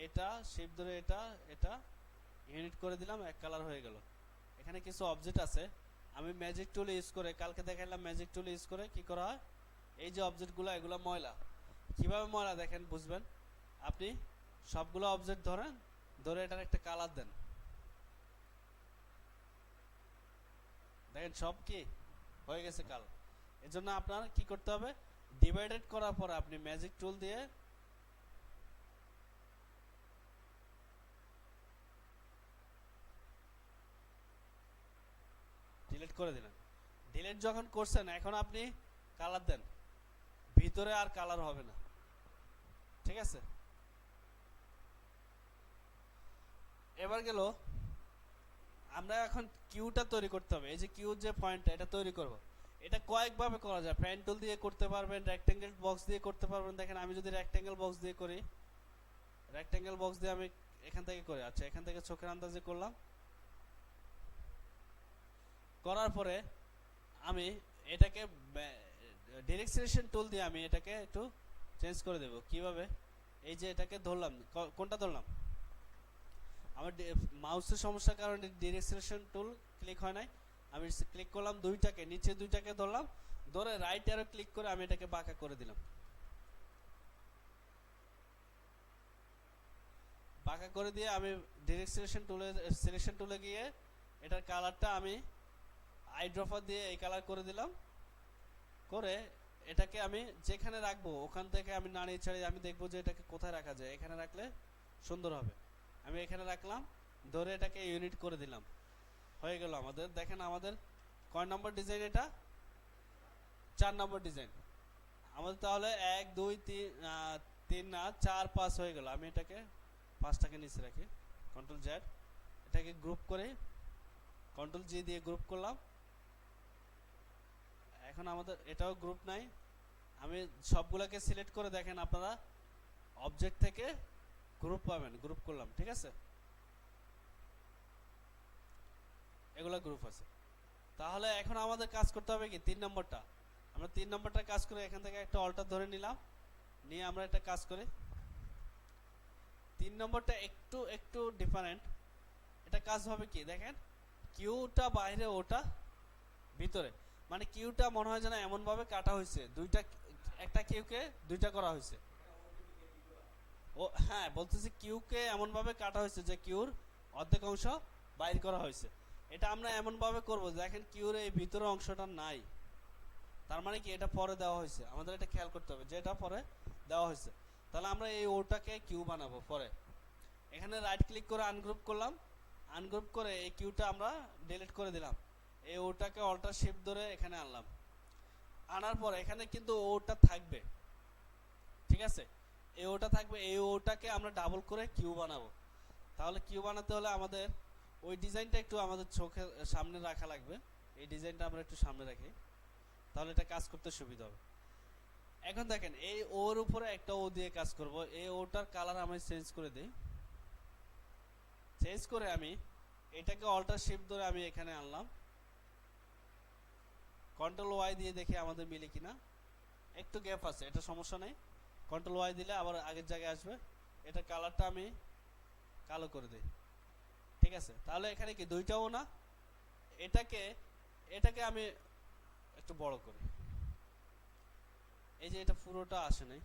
এটা শেপ ধরে, এটা ইউনিট করে দিলাম, এক কালার হয়ে গেল। এখানে কিছু অবজেক্ট আছে, আমি ম্যাজিক টুল ইউজ করে কালকে দেখালাম, ম্যাজিক টুল ইউজ করে কি করা হয়, এই যে অবজেক্টগুলো এগুলো ময়লা, কিভাবে ময়লা দেখেন বুঝবেন। আপনি সবগুলো অবজেক্ট ধরেন, ধরে এটার একটা কালার দেন, দেখেন সব কি হয়ে গেছে কালার। এর জন্য আপনার কি করতে হবে, ডিভাইডেড করার পরে আপনি ম্যাজিক টুল দিয়ে ডিলিট করে দিলেন। ডিলিট যখন করছেন এখন আপনি কালার দেন, ভিতরে আর কালার হবে না, ঠিক আছে। এবার গেল আমরা এখন কিউটা তৈরি করতে হবে। এই যে কিউ যে পয়েন্টটা এটা তৈরি করব, এটা কয়েকভাবে করা যায়। পেন টুল দিয়ে করতে পারবেন, রেক্টেঙ্গেল বক্স দিয়ে করতে পারবেন। দেখেন আমি যদি রেক্টেঙ্গেল বক্স দিয়ে করি, রেক্টেঙ্গেল বক্স দিয়ে আমি এখান থেকে করি, আচ্ছা এখান থেকে চোখের আন্দাজে করলাম। করার পরে আমি এটাকে ডিরেক্ট সিলেকশন টুল দিয়ে আমি এটাকে একটু চেঞ্জ করে দেব। কিভাবে, এই যে এটাকে ধরলাম, কোনটা ধরলাম, আমার মাউসের সমস্যার কারণে ডিরেক্ট সিলেকশন টুল ক্লিক হয় নাই। আমি ক্লিক করলাম দুইটাকে, নিচে দুইটাকে ধরলাম, ধরে রাইট অ্যারো ক্লিক করে আমি এটাকে বাঁকা করে দিলাম। বাঁকা করে দিয়ে আমি ডিরেক্ট সিলেকশন টুলে গিয়ে এটার কালারটা আমি আই ড্রপার দিয়ে এই কালার করে দিলাম। করে এটাকে আমি যেখানে রাখবো ওখান থেকে আমি নাড়িয়ে ছাড়িয়ে আমি দেখবো যে এটাকে কোথায় রাখা যায়। এখানে রাখলে সুন্দর হবে, আমি এখানে রাখলাম, ধরে এটাকে ইউনিট করে দিলাম, হয়ে গেল আমাদের। দেখেন আমাদের কয় নম্বর ডিজাইন, এটা 4 নম্বর ডিজাইন আমাদের। তাহলে 1 2 3 না 4 5 হয়ে গেল। আমি এটাকে 5টাকে নিচে রাখি, কন্ট্রোল জেড, এটাকে গ্রুপ করে কন্ট্রোল জি দিয়ে গ্রুপ করলাম। এখন আমাদের এটাও গ্রুপ নাই, আমি সবগুলোকে সিলেক্ট করে দেখেন আপনারা অবজেক্ট থেকে গ্রুপ পাবেন, গ্রুপ করলাম, ঠিক আছে। এগুলা গ্রুপ আছে। তাহলে এখন আমাদের কাজ করতে হবে কি 3 নম্বরটা, আমরা 3 নম্বরটা কাজ করে এখান থেকে একটা অল্টার ধরে নিলাম, নিয়ে আমরা এটা কাজ করি। 3 নম্বরটা একটু একটু ডিফারেন্ট। এটা কাজ হবে কি দেখেন, কিউটা বাইরে ওটা ভিতরে, মানে কিউটা মনে হয় যেন এমন ভাবে কাটা হয়েছে, দুইটা একটা কিউকে দুইটা করা হয়েছে। ও হ্যাঁ, বলতেছি কিউকে এমন ভাবে কাটা হয়েছে যে কিউর অর্ধেক অংশ বাইর করা হয়েছে। এটা আমরা এমন ভাবে করব দেখেন কিউর এই ভিতরের অংশটা নাই, তার মানে কি এটা পরে দেওয়া হয়েছে। আমাদের এটা খেয়াল করতে হবে যে এটা পরে দেওয়া হয়েছে। তাহলে আমরা এই ওটাকে কিউ বানাবো পরে। এখানে রাইট ক্লিক করে আনগ্রুপ করলাম, আনগ্রুপ করে এই কিউটা আমরা ডিলিট করে দিলাম। এই ওটাকে অল্টার শিফট ধরে এখানে আনলাম, আনার পর এখানে কিন্তু ওটা থাকবে, ঠিক আছে। এই ওটা থাকবে, এই ওটাকে আমরা ডাবল করে কিউ বানাবো। তাহলে কিউ বানাতে হলে আমাদের ওই ডিজাইনটা একটু আমাদের চোখের সামনে রাখা লাগবে। এই ডিজাইনটা আমরা একটু সামনে রাখি, তাহলে এটা কাজ করতে সুবিধা হবে। এখন দেখেন এই ওর উপরে একটা ও দিয়ে কাজ করব। এই ওটার কালার আমি চেঞ্জ করে দিই, চেঞ্জ করে আমি এটাকে অল্টার শিফট ধরে আমি এখানে আনলাম, কন্ট্রোল ওয়াই দিয়ে দেখি আমাদের মিলে কিনা। একটু গ্যাপ আছে, এটা সমস্যা নেই, কন্ট্রোল ওয়াই দিলে আবার আগের জায়গায় আসবে। এটা কালারটা আমি কালো করে দিই, ঠিক আছে। তাহলে এখানে কি দুইটাও না, এটাকে এটাকে আমি একটু বড় করি, এই যে এটা পুরোটা আসে নাই,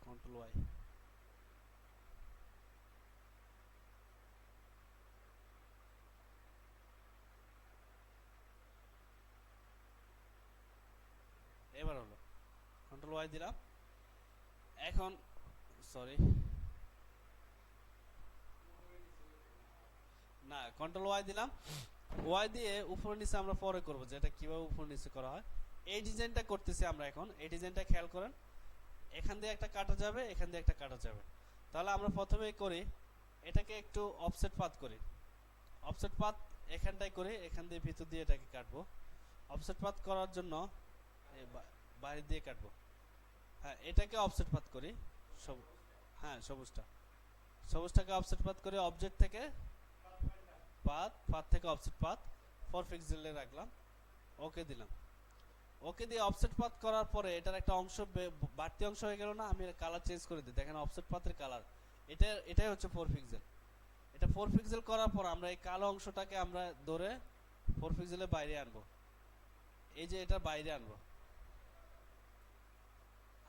কন্ট্রোল ওয়াই, এবার হলো, কন্ট্রোল ওয়াই দিলাম। এখন সরি না, কন্ট্রোল ওয়াই দিলাম, ওয়াই দিয়ে উপর নিচে আমরা পরে করব, যেটা কিভাবে উপর নিচে করা হয়। এই ডিজাইনটা করতেছি আমরা এখন, এই ডিজাইনটা খেয়াল করেন, এখান দিয়ে একটা কাটা যাবে, এখান দিয়ে একটা কাটা যাবে। তাহলে আমরা প্রথমেই করি এটাকে একটু অফসেট পাথ করি, অফসেট পাথ এখানটাই করি, এখান দিয়ে ভিতর দিয়ে এটাকে কাটবো। অফসেট পাথ করার জন্য বাইরে দিয়ে কাটবো, হ্যাঁ এটাকে অফসেট পাথ করি, হ্যাঁ সবুজটাকে অফসেট পাথ করে অবজেক্ট থেকে পাথ থেকে অফসেট পাথ 4 পিক্সেলে রাখলাম, ওকে দিলাম। ওকে দিয়ে অফসেট পাথ করার পরে এটার একটা অংশ বাড়তি অংশ হয়ে গেল না, আমি কালার চেঞ্জ করে দিই। দেখেন অফসেট পাথের কালার এটাই হচ্ছে 4 পিক্সেল। এটা 4 পিক্সেল করার পর আমরা এই কালো অংশটাকে আমরা ধরে 4 পিক্সেলের বাইরে আনবো। এই যে এটা বাইরে আনবো,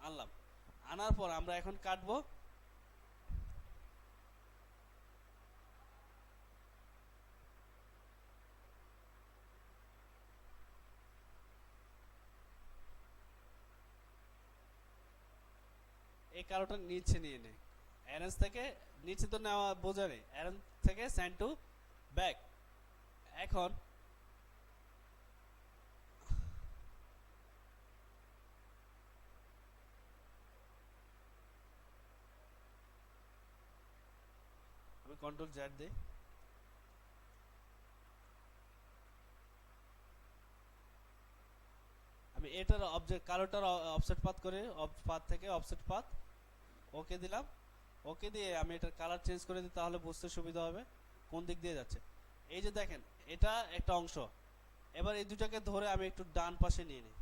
আনলাম। আনার পর আমরা এখন কাটবো। এই কালোটা নিচে নিয়ে নেই, অ্যারেঞ্জ থেকে নিচে তো নেওয়া বোঝা নেই, অ্যারেঞ্জ থেকে সেন্ড টু ব্যাক। এখন আমি কন্ট্রোল জেড দিই, আমি এটার অবজেক্ট কালোটার অফসেট পাথ করে পাথ থেকে অফসেট পাথ ওকে দিলাম। ওকে দিয়ে আমি এটার কালার চেঞ্জ করে দিই, তাহলে বুঝতে সুবিধা হবে কোন দিক দিয়ে যাচ্ছে। এই যে দেখেন এটা একটা অংশ। এবার এই দুটাকে ধরে আমি একটু ডান পাশে নিয়ে নিই,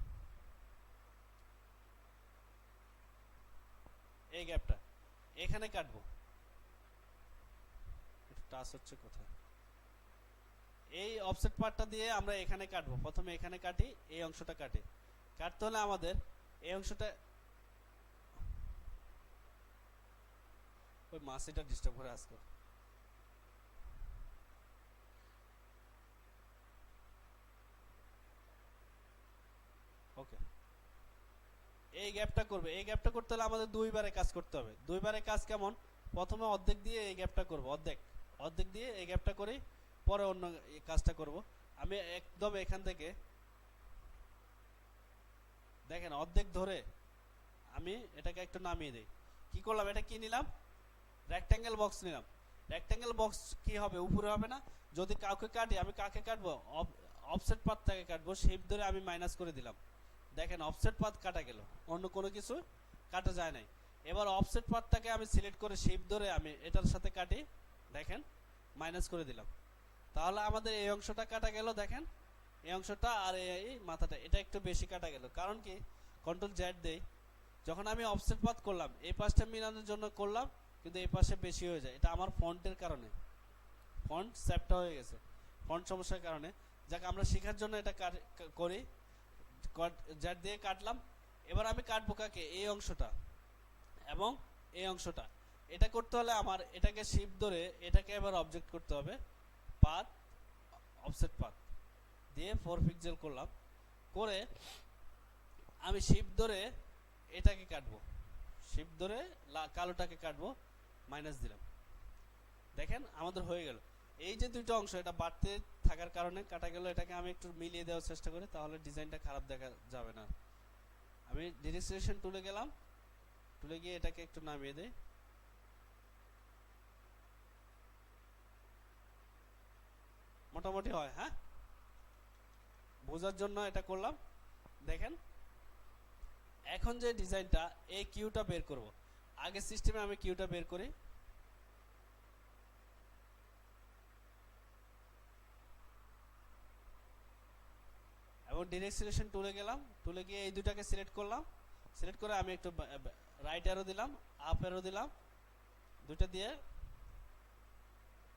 এই গ্যাপটা এখানে কাটবো। একটু টাচ হচ্ছে কোথায়, এই অফসেট পার্টটা দিয়ে আমরা এখানে কাটবো। প্রথমে এখানে কাটি, এই অংশটা কাটি। কাটতে হলে আমাদের এই অংশটা, ওই মাসিটা ডিস্টার্ব করে আজকে। ওকে, এই গ্যাপটা করবে। এই গ্যাপটা করতে হলে আমাদের দুইবারে কাজ করতে হবে। দুইবারে কাজ কেমন? প্রথমে অর্ধেক দিয়ে এই গ্যাপটা করব, অর্ধেক অর্ধেক দিয়ে এই গ্যাপটা করি, পরে অন্য কাজটা করব। আমি একদম এখান থেকে দেখেন অর্ধেক ধরে আমি এটাকে একটু নামিয়ে দিই। কি করলাম, এটা কি নিলাম? রেক্ট্যাঙ্গেল বক্স নিলাম। রেক্ট্যাঙ্গেল বক্স কি হবে? উপরে হবে না। যদি কাউকে কাটি, আমি কাকে কাটবো? অফসেট পাথ থেকে কাটবো। শেপ ধরে আমি মাইনাস করে দিলাম। দেখেন অফসেট পাথ কাটা গেল, অন্য কোনো কিছু কাটা যায় নাই। এবার অফসেট পাথটাকে আমি সিলেক্ট করে শেপ ধরে আমি এটার সাথে কাটি, দেখেন মাইনাস করে দিলাম। তাহলে আমাদের এই অংশটা কাটা গেল। দেখেন এই অংশটা আর এই মাথাটা, এটা একটু বেশি কাটা গেল। কারণ কি, কন্ট্রোল জেড দেই, যখন আমি অফসেট পাথ করলাম এই পাশটা মিলানোর জন্য করলাম, কিন্তু এই পাশে বেশি হয়ে যায়। এটা আমার ফন্টের কারণে, ফন্ট স্যাপটা হয়ে গেছে, ফন্ট সমস্যার কারণে। যাক, আমরা শেখার জন্য এটা করি। জেড দিয়ে কাটলাম। এবার আমি কাটবো কাকে? এই অংশটা এবং এই অংশটা। এটা করতে হলে আমার এটাকে শিফট ধরে এটাকে এবার অবজেক্ট করতে হবে। পাথ, অফসেট পাথ দিয়ে 4 পিক্সেল করলাম। করে আমি শিফট ধরে এটাকে কাটবো, শিফট ধরে কালোটাকে কাটবো, মাইনাস দিলাম। দেখেন আমাদের হয়ে গেল। এই যে দুটো অংশ, এটা বাড়তে থাকার কারণে কাটা গেল। এটাকে আমি একটু মিলিয়ে দেওয়ার চেষ্টা করি, তাহলে ডিজাইনটা খারাপ দেখা যাবে না। আমি ডিরেকশন টুলে গেলাম, টুলে গিয়ে এটাকে একটু নামিয়ে দেই। মোটামুটি হয়, হ্যাঁ, বোঝার জন্য এটা করলাম। দেখেন এখন যে ডিজাইনটা, এই কিউটা বের করব। আগে সিস্টেমে আমি কিউটা বের করি। এবং ডিরেকশন টুলে গেলাম, টুলে গিয়ে এই দুটাকে সিলেক্ট করলাম। সিলেক্ট করে আমি একটু রাইট অ্যারো দিলাম, আপ অ্যারো দিলাম। দুটো দিয়ে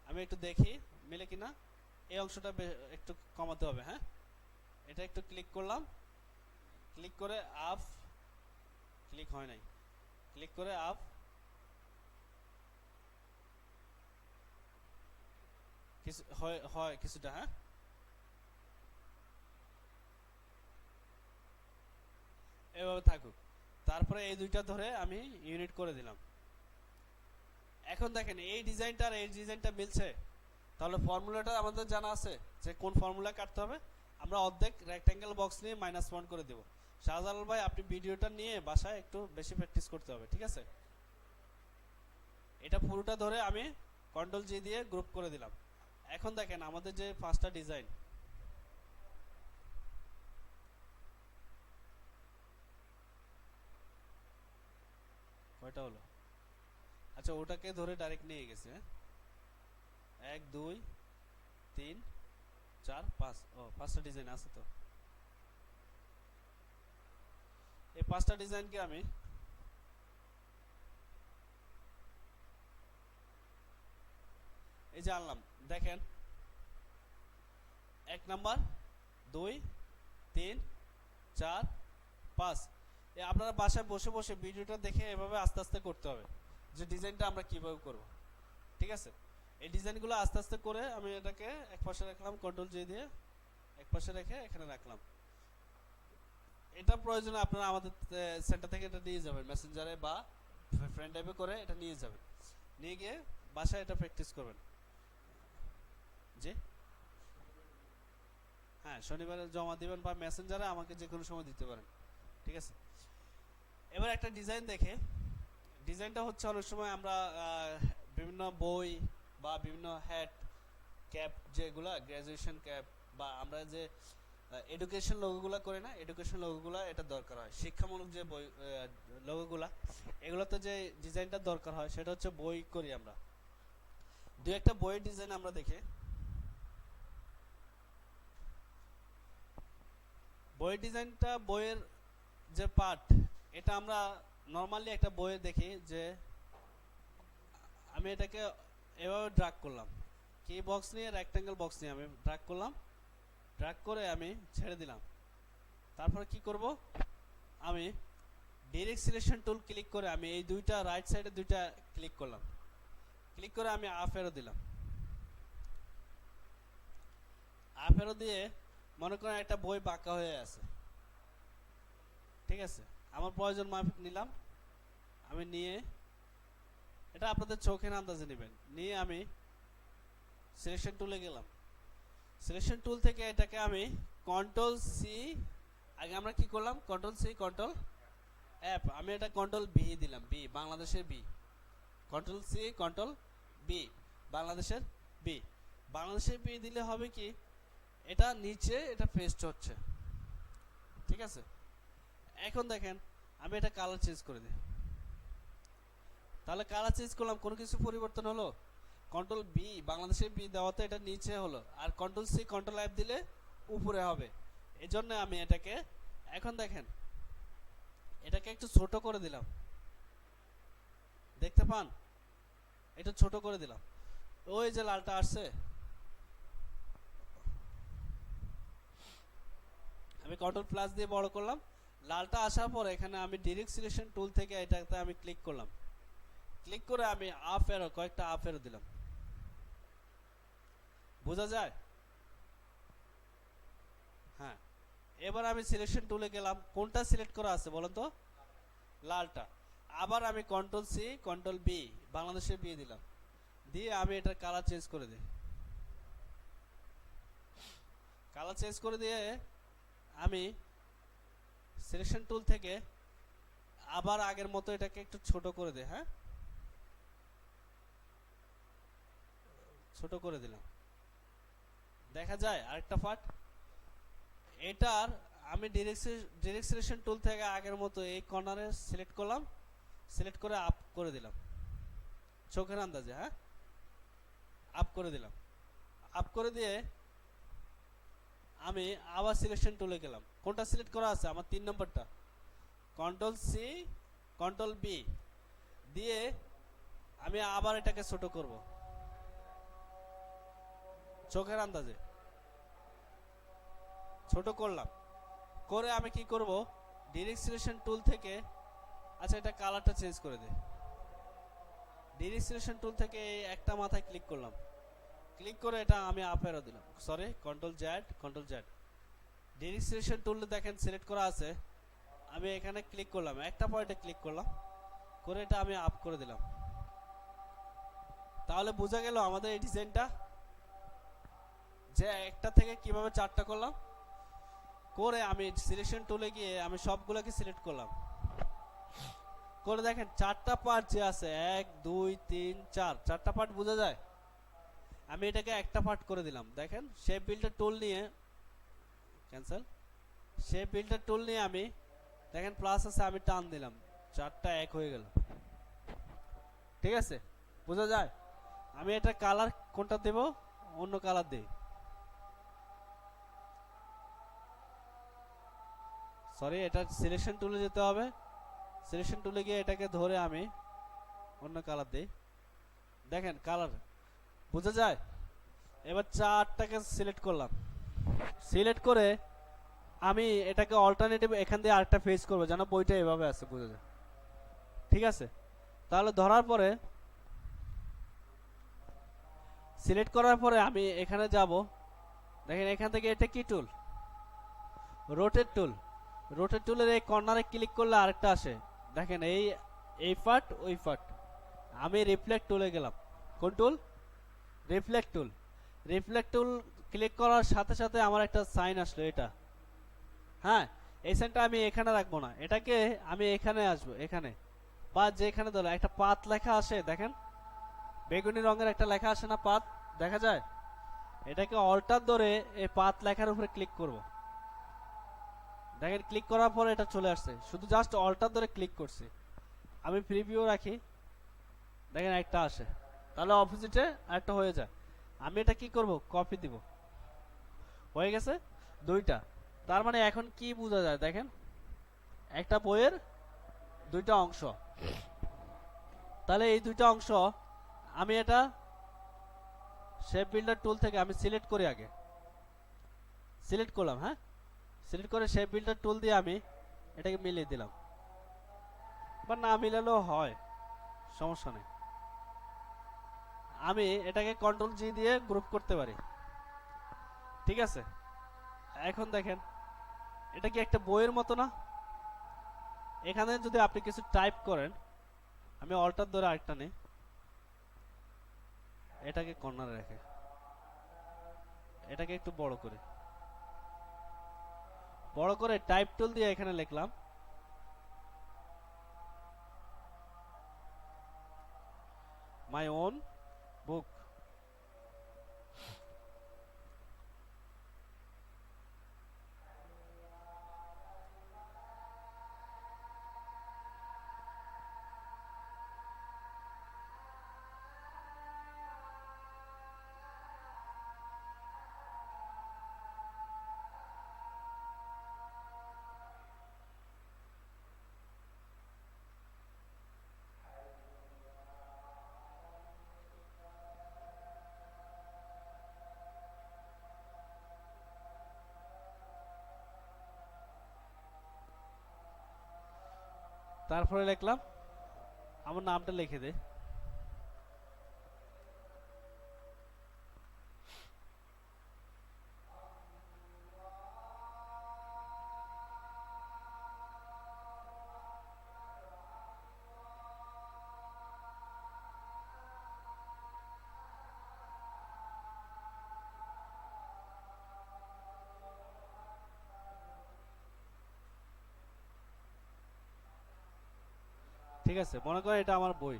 আমি একটু দেখি মিলে কিনা। এই অংশটা একটু কমাতে হবে, হ্যাঁ। এটা একটু ক্লিক করলাম, ক্লিক করে আপ, ক্লিক হয় নাই, ক্লিক করে আপ, কিছু হয় কিছুটা, হ্যাঁ। এভাবে থাকুক। তারপরে এই দুইটা ধরে আমি ইউনিট করে দিলাম। এখন দেখেন এই ডিজাইনটা আর এই ডিজাইনটা মিলছে। তাহলে ফর্মুলাটা আমাদের জানা আছে যে কোন ফর্মুলা কাটতে হবে। আমরা অর্ধেক রেক্ট্যাঙ্গেল বক্স নিয়ে -1 করে দেব। শাহজালাল ভাই, আপনি ভিডিওটা নিয়ে বাসায় একটু বেশি প্র্যাকটিস করতে হবে, ঠিক আছে? এটা পুরোটা ধরে আমি কন্ট্রোল জি দিয়ে গ্রুপ করে দিলাম। এখন দেখেন আমাদের যে 5টা ডিজাইন, কয়টা হলো? আচ্ছা, ওটাকে ধরে ডাইরেক্ট নিয়ে গেছে, হ্যাঁ। 1 2 3 4 5, ও 5টা ডিজাইন আছে। তো এই 5টা ডিজাইনকে আমি এই যে আনলাম, দেখেন 1 নাম্বার 2 3 4 5। আপনারা বাসায় বসে বসে ভিডিওটা দেখে এভাবে আস্তে আস্তে করতে হবে যে ডিজাইনটা আমরা কিভাবে করব। ঠিক আছে, এই ডিজাইনগুলো আস্তে আস্তে করে আমি এটাকে এক পাশে রাখলাম, কন্ট্রোল জে দিয়ে এক পাশে রেখে এখানে রাখলাম। এটা প্রয়োজনে আপনারা আমাদের সেন্টার থেকে এটা নিয়ে যাবেন, মেসেঞ্জারে বা ফ্রেন্ড অ্যাপে করে এটা নিয়ে যাবেন, নিয়ে গিয়ে বাসায় এটা প্র্যাকটিস করবেন। জি হ্যাঁ, শনিবারে জমা দিবেন বা মেসেঞ্জারে আমাকে যে কোনো সময় দিতে পারেন। ঠিক আছে, এবার একটা ডিজাইন দেখে, ডিজাইনটা হচ্ছে অনেক সময় আমরা বিভিন্ন বই বা বিভিন্ন হ্যাট ক্যাপ, যেগুলা গ্র্যাজুয়েশন ক্যাপ বা আমরা যে এডুকেশন লোগোগুলো করি না, এডুকেশন লোগোগুলো এটা দরকার হয়। শিক্ষামূলক যে বই লোগোগুলো, এগুলোতে যে ডিজাইনটা দরকার হয় সেটা হচ্ছে বই করি আমরা। দু একটা বইয়ের ডিজাইন আমরা দেখি। বইয়ের ডিজাইনটা, বইয়ের যে পার্ট, এটা আমরা নর্মালি একটা বইয়ে দেখি যে আমি এটাকে এভাবে ড্র্যাগ করলাম, কি বক্স নিয়ে, রেক্ট্যাঙ্গেল বক্স নিয়ে আমি ড্র্যাগ করলাম, ড্র্যাগ করে আমি ছেড়ে দিলাম। তারপরে কি করব, আমি ডাইরেক্ট সিলেকশন টুল ক্লিক করে আমি এই দুইটা রাইট সাইডে দুইটা ক্লিক করলাম, ক্লিক করে আমি আপ অ্যারো দিলাম। আপ অ্যারো দিয়ে মনে করেন একটা বই বাঁকা হয়ে আছে, ঠিক আছে, আমার প্রয়োজন মাফিক নিলাম, আমি নিয়ে এটা আপনাদের চোখের আন্দাজে নেবেন, নিয়ে আমি সিলেকশন টুলে গেলাম। সিলেকশন টুল থেকে এটাকে আমি কন্ট্রোল সি, আগে আমরা কি করলাম, কন্ট্রোল সি কন্ট্রোল অ্যাপ, আমি এটা কন্ট্রোল বি দিলাম, বি বাংলাদেশের B, control C control B বাংলাদেশের বি। বাংলাদেশের বি দিলে হবে কি, এটা নিচে এটা পেস্ট হচ্ছে। ঠিক আছে, এখন দেখেন আমি এটা কালার চেঞ্জ করে দিই, তাহলে কালার চেঞ্জ করলাম, কোনো কিছু পরিবর্তন হলো? কন্ট্রোল বি বাংলাদেশের বি দেওয়াতে এটা নিচে হলো, আর কন্ট্রোল সি কন্ট্রোল অ্যাপ দিলে উপরে হবে। এজন্য আমি এটাকে, এখন দেখেন এটাকে একটু ছোট করে দিলাম, দেখতে পান, এটা ছোট করে দিলাম। ওই যে লালটা আসছে, আমি কন্ট্রোল প্লাস দিয়ে বড় করলাম, লালটা আসার পর এখানে আমি ডাইরেক্ট সিলেকশন টুল থেকে এটাতে আমি ক্লিক করলাম, ক্লিক করে আমি আপ অ্যারো, কয়েকটা আপ অ্যারো দিলাম। বোঝা যায়? হ্যাঁ, এবার আমি সিলেকশন টুলে গেলাম, কোনটা সিলেক্ট করা আছে বলেন তো? লালটা। আবার আমি কন্ট্রোল সি কন্ট্রোল বি বাংলাদেশের বি দিলাম, দিয়ে আমি এটার কালার চেঞ্জ করে দিই। কালার চেঞ্জ করে দিয়ে আমি সিলেকশন টুল থেকে আবার আগের মতো এটাকে একটু ছোট করে দিই। হ্যাঁ, ছোট করে দিলাম, দেখা যায় আরেকটা পার্ট। এটার আমি ডাইরেক্ট সিলেকশন টুল থেকে আগের মতো এই কর্নারে সিলেক্ট করলাম, সিলেক্ট করে আপ করে দিলাম, চোখের আন্দাজে। হ্যাঁ, আপ করে দিলাম, আপ করে দিয়ে আমি আবার সিলেকশন টুলে গেলাম, কোনটা সিলেক্ট করা আছে আমার 3 নম্বরটা, কন্ট্রোল সি কন্ট্রোল বি দিয়ে আমি আবার এটাকে ছোট করব চোখের আন্দাজে, ছোট করলাম, করে আমি কি করব, ডাইরেক্ট সিলেকশন টুল থেকে, আচ্ছা এটা কালারটা চেঞ্জ করে দে, ডাইরেক্ট সিলেকশন টুল থেকে এই একটা মাথায় ক্লিক করলাম, ক্লিক করে এটা আমি আপ অ্যারো দিলাম, sorry control Z control Z. Direct selection টুলে দেখেন সিলেক্ট করা আছে, আমি এখানে ক্লিক করলাম, একটা পয়েন্টে ক্লিক করলাম, করে এটা আমি আপ করে দিলাম। তাহলে বোঝা গেল আমাদের এই ডিজাইনটা, যে একটা থেকে কিভাবে চারটা করলাম, করে আমি সিলেকশন টুলে গিয়ে আমি সবগুলোকে সিলেক্ট করলাম, করে দেখেন চারটা পার্ট যে আছে, 1 2 3 4, চারটা পার্ট বোঝা যায়। আমি এটাকে একটা পার্ট করে দিলাম, দেখেন শেপ বিল্ডার টুল নিয়ে, ক্যান্সেল, শেপ বিল্ডার টুল নিয়ে আমি দেখেন প্লাস আছে, আমি টান দিলাম, চারটা এক হয়ে গেল। ঠিক আছে, বোঝা যায়? আমি এটা কালার কোনটা দেব, অন্য কালার দেই, সরি এটা সিলেকশন টুলে যেতে হবে, সিলেকশন টুলে গিয়ে এটাকে ধরে আমি অন্য কালার দেই, দেখেন কালার বোঝা যায়? এবার চারটাকে সিলেক্ট করলাম, সিলেক্ট করে আমি এটাকে অল্টারনেটিভ এখান দিয়ে আরেকটা ফেস করবো যেন বইটা এভাবে আছে, বোঝা যায়। ঠিক আছে, তাহলে ধরার পরে সিলেক্ট করার পরে আমি এখানে যাব, দেখেন এখান থেকে এটা কি টুল, রোটেট টুল। রোটেট টুলের এই কর্নারে ক্লিক করলে আরেকটা আসে, দেখেন এই পার্ট ওই পার্ট। আমি রিফ্লেক্ট টুলে গেলাম। কোন টুল? রিফ্লেক্ট টুল। রিফ্লেক্ট টুল ক্লিক করার সাথে সাথে আমার একটা সাইন আসলো, এটা। হ্যাঁ, এই সাইনটা আমি এখানে রাখবো না, এটাকে আমি এখানে আসবো, এখানে বা যেখানে ধরো একটা পাত লেখা আসে, দেখেন বেগুনি রঙের একটা লেখা আসে না, পাত দেখা যায়? এটাকে অল্টার ধরে এই পাত লেখার উপরে ক্লিক করব। দেখেন ক্লিক করার পরে এটা চলে আসছে, শুধু জাস্ট অল্টার ধরে ক্লিক করছি। আমি প্রিভিউ রাখি, দেখেন একটা আসে, তাহলে অপোজিটে একটা হয়ে যায়। আমি এটা কি করব, কপি দিব, হয়ে গেছে দুইটা। তার মানে এখন কি বোঝা যায়, দেখেন একটা বইয়ের দুইটা অংশ। তাহলে এই দুইটা অংশ আমি এটা শেপ বিল্ডার টুল থেকে আমি সিলেক্ট করি, আগে সিলেক্ট করলাম। হ্যাঁ, সিলেক্ট করে শেপ বিল্ডার টুল দিয়ে আমি এটাকে মিলিয়ে দিলাম, বা না মিলালেও হয়, সমস্যা নেই। আমি এটাকে কন্ট্রোল জি দিয়ে গ্রুপ করতে পারি। ঠিক আছে, এখন দেখেন এটা কি একটা বইয়ের মতো না? এখানে যদি আপনি কিছু টাইপ করেন, আমি অল্টার ধরে আরেকটা নেই, এটাকে কর্নারে রেখে এটাকে একটু বড় করে টাইপ টুল দিয়ে এখানে লিখলাম মাই ওন বুক। তারপরে লিখলাম, আমার নামটা লিখে দে। ঠিক আছে, মনে করো এটা আমার বই,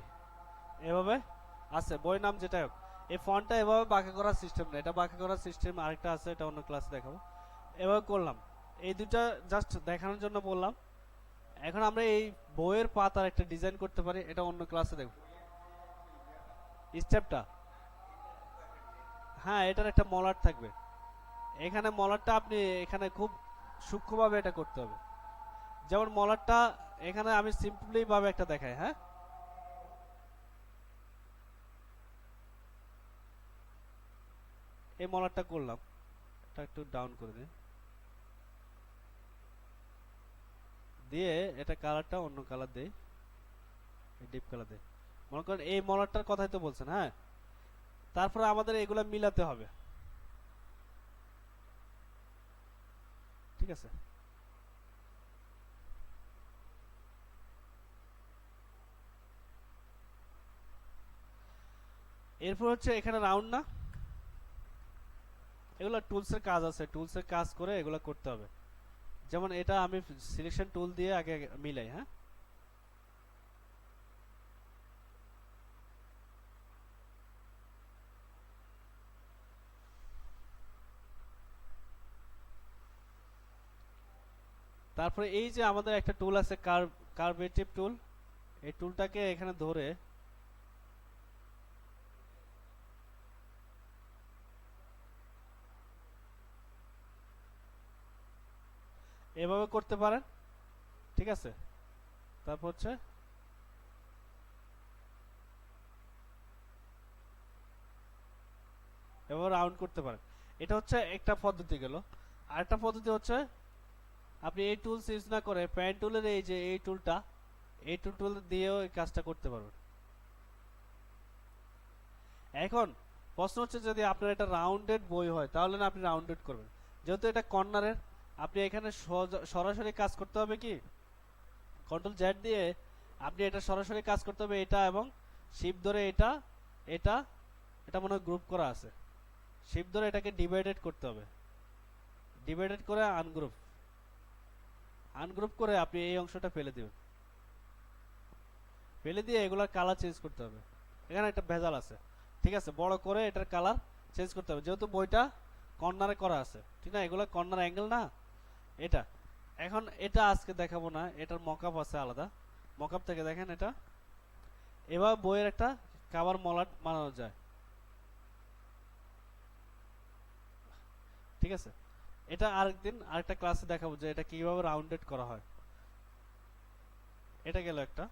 এভাবে আছে বই নাম যেটা হোক। এই ফন্টটা এভাবে বাঁকা করার সিস্টেম না, এটা বাঁকা করার সিস্টেম আরেকটা আছে, এটা অন্য ক্লাসে দেখাবো। এভাবে করলাম, এই দুটা জাস্ট দেখানোর জন্য বললাম। এখন আমরা এই বইয়ের পাতার একটা ডিজাইন করতে পারি, এটা অন্য ক্লাসে দেখব। স্টেপটা, হ্যাঁ এটার একটা মলার থাকবে, এখানে মলারটা আপনি এখানে খুব সূক্ষ্মভাবে এটা করতে হবে। যেমন মলারটা এখানে আমি সিম্পলি ভাবে একটা দেখাই। হ্যাঁ, এই মলারটা করলাম, এটা একটু ডাউন করে দিই, দিয়ে এটা কালারটা অন্য কালার দেই, ডিপ কালার দেই। মনে করেন এই মলারটার কথাই তো বলছেন। হ্যাঁ, তারপরে আমাদের এগুলা মিলাতে হবে। ঠিক আছে, এরপর হচ্ছে এখানে রাউন্ড না, এগুলো টুলসের কাজ আছে, টুলসের কাজ করে এগুলো করতে হবে। যেমন এটা আমি সিলেকশন টুল দিয়ে আগে মিলাই। হ্যাঁ, তারপরে এই যে আমাদের একটা টুল আছে কার্ভেটিভ টুল, এই টুলটাকে এখানে ধরে এভাবে করতে পারেন। ঠিক আছে, তারপর হচ্ছে এভাবে রাউন্ড করতে পারেন। এটা হচ্ছে একটা পদ্ধতি গেল। আরেকটা পদ্ধতি হচ্ছে আপনি এই টুলস ইউজ না করে প্যান টুলের এই যে এই টুলটা, এই টুল দিয়েও এই কাজটা করতে পারবেন। এখন প্রশ্ন হচ্ছে যদি আপনার এটা রাউন্ডেড বই হয় তাহলে না আপনি রাউন্ডেড করবেন, যেহেতু এটা কর্নারের আপনি এখানে সরাসরি কাজ করতে হবে কি কন্ট্রোল জেড দিয়ে আপনি এটা সরাসরি কাজ করতে হবে এটা, এবং শিফট ধরে এটা এটা এটা মনে হয় গ্রুপ করা আছে, শিফট ধরে এটাকে ডিভাইডেড করতে হবে, ডিভাইডেড করে আনগ্রুপ, আনগ্রুপ করে আপনি এই অংশটা ফেলে দিবেন, ফেলে দিয়ে এগুলার কালার চেঞ্জ করতে হবে। এখানে একটা ভেজাল আছে, ঠিক আছে, বড় করে এটার কালার চেঞ্জ করতে হবে যেহেতু বইটা কর্নারে করা আছে, ঠিক না, এগুলা কর্নার অ্যাঙ্গেল না এটা। এখন এটা আজকে দেখাবো না, এটার মকআপ আছে আলাদা, মকআপ থেকে দেখেন এটা এবার বইয়ের একটা কভার মলাট বানানো যায়, ঠিক আছে। এটা আরেকদিন আরেকটা ক্লাসে দেখাবো যে এটা কিভাবে রাউন্ডেড করা হয়। এটা গেল একটা,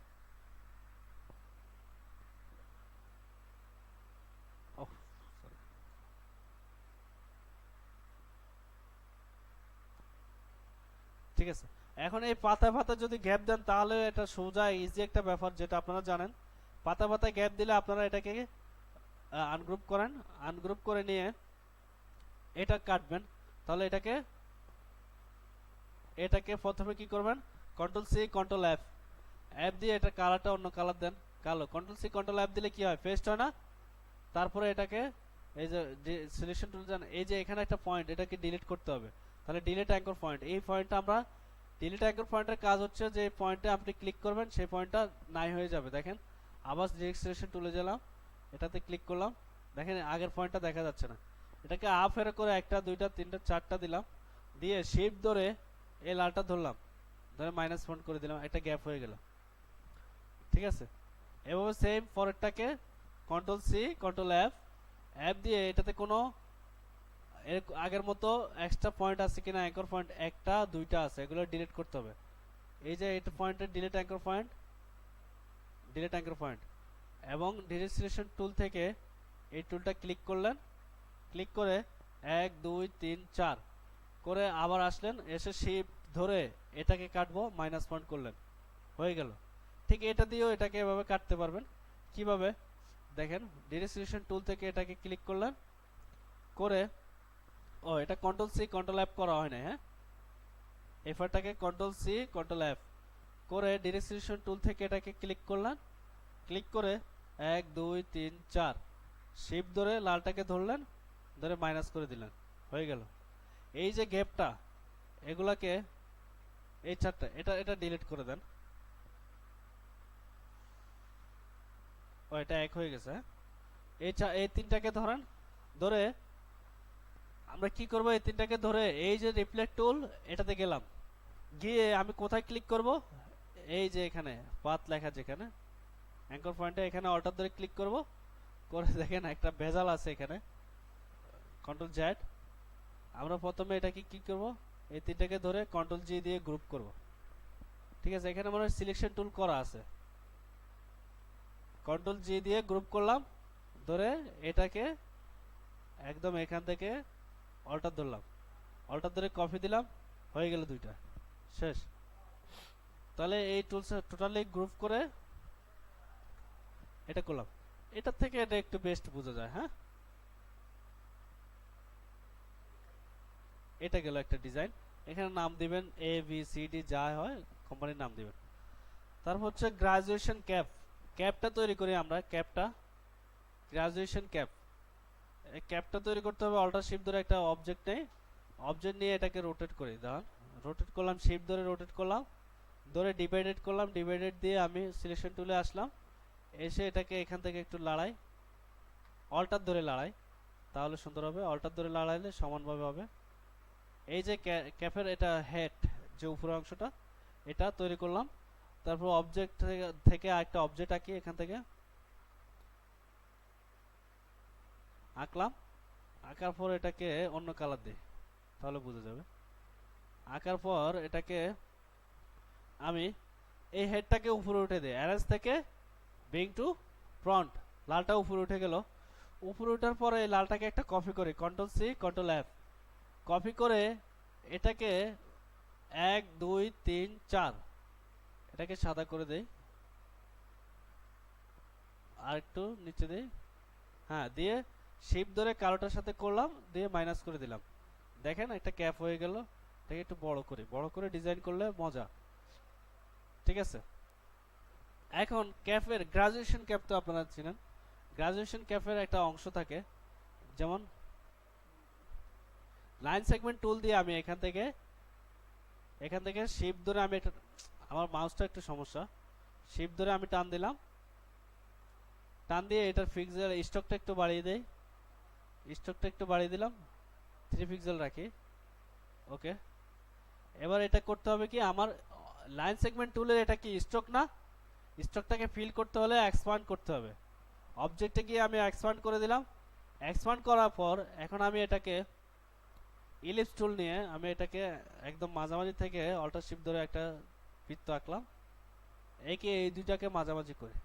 ঠিক আছে। এখন এই পাতা পাতা যদি গ্যাপ দেন তাহলে এটা সোজা ইজি একটা ব্যাপার, যেটা আপনারা জানেন। পাতা পাতা গ্যাপ দিলে আপনারা এটাকে আনগ্রুপ করেন, আনগ্রুপ করে নিয়ে এটা কাটবেন, তাহলে এটাকে এটাকে প্রথমে কি করবেন control C control F, F দিয়ে এটা কালারটা অন্য কালার দেন কালো, কন্ট্রোল সি কন্ট্রোল এফ দিলে কি হয় পেস্ট হয় না। তারপরে এটাকে এই যে সিলেকশন টুল জান, এই যে এখানে একটা পয়েন্ট এটাকে ডিলিট করতে হবে, তাহলে ডিলিট অ্যাঙ্কর পয়েন্ট, এই পয়েন্টটা আমরা ডিলিট অ্যাঙ্কর পয়েন্টের কাজ হচ্ছে যে পয়েন্টে আপনি ক্লিক করবেন সেই পয়েন্টটা নাই হয়ে যাবে। দেখেন আবার ডিরেক্ট সিলেকশন টুলে গেলাম, এটাতে ক্লিক করলাম, দেখেন আগের পয়েন্টটা দেখা যাচ্ছে না, এটাকে আপ এর করে একটা দুইটা তিনটা চারটা দিলাম, দিয়ে শিফট ধরে এই লালটা ধরলাম, ধরে মাইনাস পয়েন্ট করে দিলাম, একটা গ্যাপ হয়ে গেল, ঠিক আছে। এভাবে সেম পরেরটাকে control C control F, F দিয়ে এটাতে কোনো আগের মতো এক্সট্রা পয়েন্ট আছে কিনা, অ্যাঙ্কর পয়েন্ট একটা দুইটা আছে, এগুলো ডিলিট করতে হবে। এই যে এটা পয়েন্টের delete anchor point, delete anchor point, এবং ডিলিট সিলেকশন টুল থেকে এই টুলটা ক্লিক করলেন, ক্লিক করে 1 2 3 4 করে আবার আসলেন, এসে শিফট ধরে এটাকে কাটবো, মাইনাস পয়েন্ট করলেন, হয়ে গেল। ঠিক এটা দিয়েও এটাকে এভাবে কাটতে পারবেন। কিভাবে দেখেন, ডিলিট সিলেকশন টুল থেকে এটাকে ক্লিক করলেন, করে ও এটা কন্ট্রোল সি কন্ট্রোল এফ করা হয় না, হ্যাঁ, এফআরটাকে কন্ট্রোল সি কন্ট্রোল এফ করে ডিরেক্ট সিলেকশন টুল থেকে এটাকে ক্লিক করলেন, ক্লিক করে 1 2 3 4 শিফট ধরে লালটাকে ধরলেন, ধরে মাইনাস করে দিলেন, হয়ে গেল। এই যে গ্যাপটা এগুলাকে এই চারটা এটা এটা ডিলিট করে দেন, ও এটা এক হয়ে গেছে। এই তিনটাকে ধরেন, ধরে আমরা কি করব, এই তিনটাকে ধরে এই যে রিফ্লেক্ট টুল এটাতে গেলাম, গিয়ে আমি কোথায় ক্লিক করব, এই যে এখানে পাথ লেখা যেখানে অ্যাঙ্কর পয়েন্টে এখানে অল্টার ধরে ক্লিক করব, করে দেখেন একটা ভেজাল আছে এখানে, কন্ট্রোল জেড, আমরা প্রথমে এটাকে কি করব, এই তিনটাকে ধরে কন্ট্রোল জি দিয়ে গ্রুপ করব, ঠিক আছে। এখানে মনে হয় সিলেকশন টুল করা আছে, কন্ট্রোল জি দিয়ে গ্রুপ করলাম, ধরে এটাকে একদম এখান থেকে অল্টার ধরলাম, অল্টার ধরে কপি দিলাম, হয়ে গেল দুইটা, শেষ। তাহলে এই টুলস টোটালি গ্রুপ করে এটা করলাম, এটার থেকে এটা একটু বেস্ট বোঝা যায়, হ্যাঁ। এটা গেল একটা ডিজাইন, এখানে নাম দিবেন এ বি সি ডি যা হয় কোম্পানির নাম দিবেন। তারপর হচ্ছে গ্রাজুয়েশন ক্যাপ, ক্যাপটা তৈরি করি আমরা, ক্যাপটা গ্রাজুয়েশন ক্যাপ, এই ক্যাপটা তৈরি করতে হবে, অল্টার শিফট ধরে একটা অবজেক্ট নেই, অবজেক্ট নিয়ে এটাকে রোটেট করি, দাঁড়ান, রোটেট করলাম, শিফট ধরে রোটেট করলাম, ধরে ডিভাইডেড করলাম, ডিভাইডেড দিয়ে আমি সিলেকশন টুলে আসলাম, এসে এটাকে এখান থেকে একটু লাড়াই, অল্টার ধরে লাড়াই, তাহলে সুন্দর হবে, অল্টার ধরে লাড়াইলে সমানভাবে হবে। এই যে ক্যাপের এটা হেড যে উপরের অংশটা এটা তৈরি করলাম, তারপর অবজেক্ট থেকে একটা অবজেক্ট আঁকি, এখান থেকে আঁকলাম, আঁকার পর এটাকে অন্য কালার দিই তাহলে বোঝা যাবে। আঁকার পর এটাকে আমি এই হেডটাকে উপরে উঠে দিই, অ্যারেঞ্জ থেকে ব্রিং টু ফ্রন্ট, লালটা উপরে উঠে গেল, উপরে ওঠার পরে এই লালটাকে একটা কপি করি, control C control F, copy করে এটাকে 1 2 3 4 এটাকে সাদা করে দেই, আর একটু নিচে দেই, হ্যাঁ দিয়ে শিফট ধরে কালোটার সাথে করলাম, দিয়ে মাইনাস করে দিলাম। দেখেন একটা ক্যাপ হয়ে গেল। এটাকে একটু বড় করে ডিজাইন করলে মজা। ঠিক আছে, এখন ক্যাফের গ্রাজুয়েশন ক্যাপ তো আপনারা চিনেন। গ্রাজুয়েশন ক্যাপের একটা অংশ থাকে, যেমন লাইন সেগমেন্ট টুল দিয়ে আমি এখান থেকে শিফট ধরে আমি একটা, আমার মাউসটা একটু সমস্যা, শিফট ধরে আমি টান দিলাম, টান দিয়ে এটার পিক্সেল স্টকটা একটু বাড়িয়ে দেই, স্টকটা একটু বাড়িয়ে দিলাম, 3 পিক্সেল রাখি। ওকে, এবার এটা করতে হবে কি, আমার লাইন সেগমেন্ট টুলের এটা কি স্টক না, স্টকটাকে ফিল করতে হলে এক্সপান্ড করতে হবে। অবজেক্টে গিয়ে আমি এক্সপান্ড করে দিলাম। এক্সপান্ড করার পর এখন আমি এটাকে ইলিপস টুল নিয়ে আমি এটাকে একদম মাঝামাঝি থেকে অল্টার শিফট ধরে একটা বৃত্ত আঁকলাম, একে এই দুইটাকে মাঝামাঝি করি,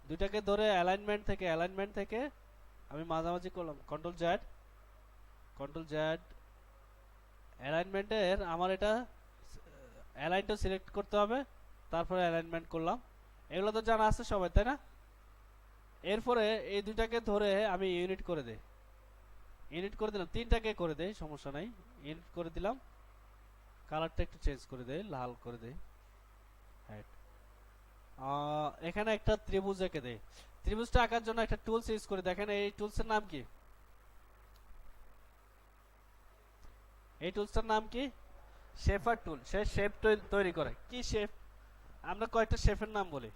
দুইটাকে ধরে অ্যালাইনমেন্ট থেকে আমি মাঝামাঝি করলাম, কন্ট্রোল জেড অ্যালাইনমেন্টের আমার এটা অ্যালাইনটা সিলেক্ট করতে হবে, তারপরে অ্যালাইনমেন্ট করলাম। এগুলো তো জানা আছে সবাই, তাই না? এরপরে এই দুইটাকে ধরে আমি ইউনিট করে দিলাম, তিনটাকে করে দেই, সমস্যা নাই, ইউনিট করে দিলাম। কালারটা একটু চেঞ্জ করে দেই, লাল করে দেই। এখানে একটা ত্রিভুজ এঁকে দেই। ত্রিভুজটা আঁকার জন্য একটা টুলস ইউজ করে, দেখেন এই টুলসের নাম কি, এই টুলসটার নাম কি, শেফার টুল। সে শেপ তৈরি করে, কি শেপ, আমরা কয়েকটা শেফের নাম বলি।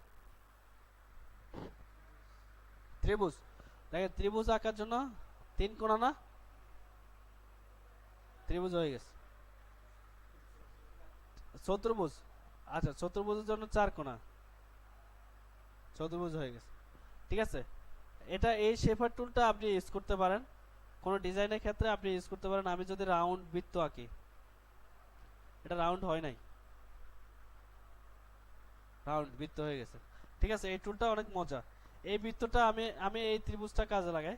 ত্রিভুজ, দেখেন ত্রিভুজ আঁকার জন্য 3 কোণা না, ত্রিভুজ হয়ে গেছে। চতুর্ভুজ, আচ্ছা চতুর্ভুজের জন্য 4 কোণা, চতুর্ভুজ হয়ে গেছে। ঠিক আছে, এটা এই শেফার টুলটা আপনি ইউজ করতে পারেন কোন ডিজাইনের ক্ষেত্রে, আপনি ইউজ করতে পারেন। আমি যদি রাউন্ড বৃত্ত আঁকি, এটা রাউন্ড হয় নাই, রাউন্ড বৃত্ত হয়ে গেছে। ঠিক আছে, এই টুলটা অনেক মজা। এই বৃত্তটা আমি এই ত্রিভুজটা কাজে লাগাই,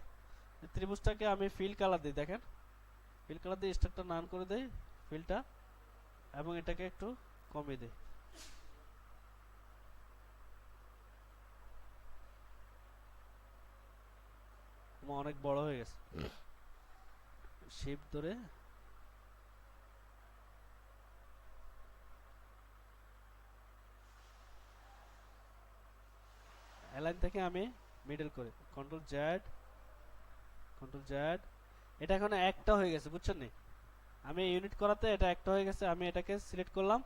ত্রিভুজটাকে আমি ফিল কালার দিই, দেখেন ফিল কালার দিয়ে স্ট্রাকটা নান করে দেই ফিলটা, এবং এটাকে একটু কমিয়ে দেই। অনেক বড় হয়ে গেছে, শিফট ধরে অ্যালাইন থেকে আমি মিডল করে কন্ট্রোল জেড, এটা এখন একটা হয়ে গেছে, বুঝছেন নি? আমি ইউনিট করাতে এটা একটা হয়ে গেছে। আমি এটাকে সিলেক্ট করলাম,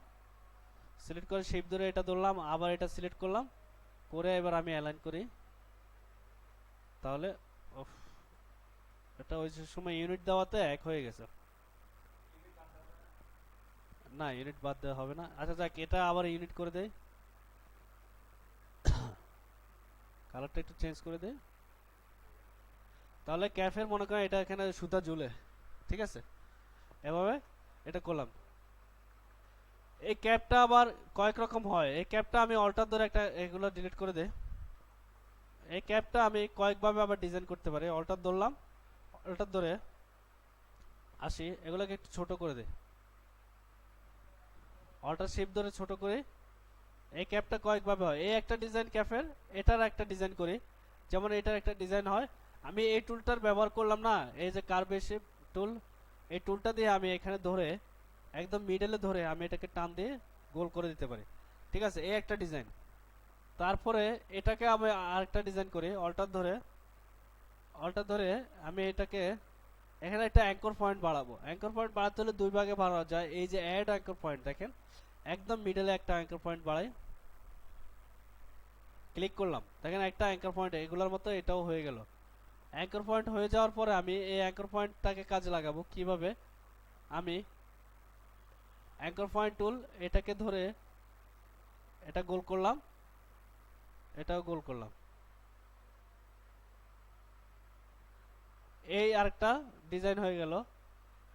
সিলেক্ট করে শিফট ধরে এটা ধরলাম, আবার এটা সিলেক্ট করলাম, করে এবার আমি অ্যালাইন করি, তাহলে এটা ওই সময় ইউনিট দেওয়াতে এক হয়ে গেছে। না, ইউনিট বাদ দেওয়া হবে না। আচ্ছা যাক, এটা আবার ইউনিট করে দেই, কালারটা একটু চেঞ্জ করে দেই, তাহলে ক্যাফের মনে করেন এটা এখানে সুতা ঝুলে। ঠিক আছে, এভাবে এটা করলাম। এই ক্যাপটা আবার কয়েক রকম হয়, এই ক্যাপটা আমি অল্টার ধরে একটা এগুলো ডিলিট করে দেই। এই ক্যাপটা আমি কয়েকভাবে আবার ডিজাইন করতে পারি। অল্টার ধরলাম, অল্টার ধরে আসি, এগুলোকে একটু ছোট করে দেই, অল্টার শিফট ধরে ছোট করে। এই ক্যাপটা কয়েকভাবে হয়, এই একটা ডিজাইন ক্যাপের, এটার একটা ডিজাইন করি, যেমন এটার একটা ডিজাইন হয়। আমি এই টুলটার ব্যবহার করলাম না, এই যে কার্ভ শেপ টুল, এই টুলটা দিয়ে আমি এখানে ধরে একদম মিডলে ধরে আমি এটাকে টান দিয়ে গোল করে দিতে পারি। ঠিক আছে, এই একটা ডিজাইন। তারপরে এটাকে আমি আরেকটা ডিজাইন করি, অল্টার ধরে আমি এটাকে এখানে একটা অ্যাঙ্কর পয়েন্ট বাড়াবো। অ্যাঙ্কর পয়েন্ট বাড়াতে হলে দুই ভাগে বাড়ানো যায়, এই যে অ্যাড অ্যাঙ্কর পয়েন্ট, দেখেন একদম মিডলে একটা অ্যাঙ্কর পয়েন্ট বাড়াই, ক্লিক করলাম, দেখেন একটা অ্যাঙ্কর পয়েন্ট এগুলোর মতো এটাও হয়ে গেল। অ্যাঙ্কর পয়েন্ট হয়ে যাওয়ার পরে আমি এই অ্যাঙ্কর পয়েন্টটাকে কাজে লাগাবো কিভাবে, আমি অ্যাঙ্কর পয়েন্ট টুল, এটাকে ধরে এটা গোল করলাম, এটাও গোল করলাম, এই আরেকটা ডিজাইন হয়ে গেল।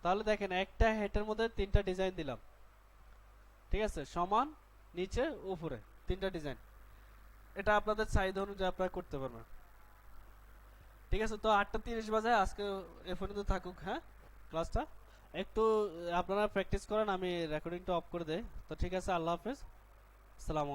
তাহলে দেখেন একটা হেডের মধ্যে 3টা ডিজাইন দিলাম। ঠিক আছে, সমান নিচে উপরে 3টা ডিজাইন। এটা আপনাদের চাহিদা অনুযায়ী আপনারা করতে পারবেন। ঠিক আছে, তো 8:30 বাজে আজকে এ পর্যন্ত থাকুক, হ্যাঁ ক্লাসটা একটু আপনারা প্র্যাকটিস করেন, আমি রেকর্ডিংটা অফ করে দেই। তো ঠিক আছে, আল্লাহ হাফেজ, আসসালামু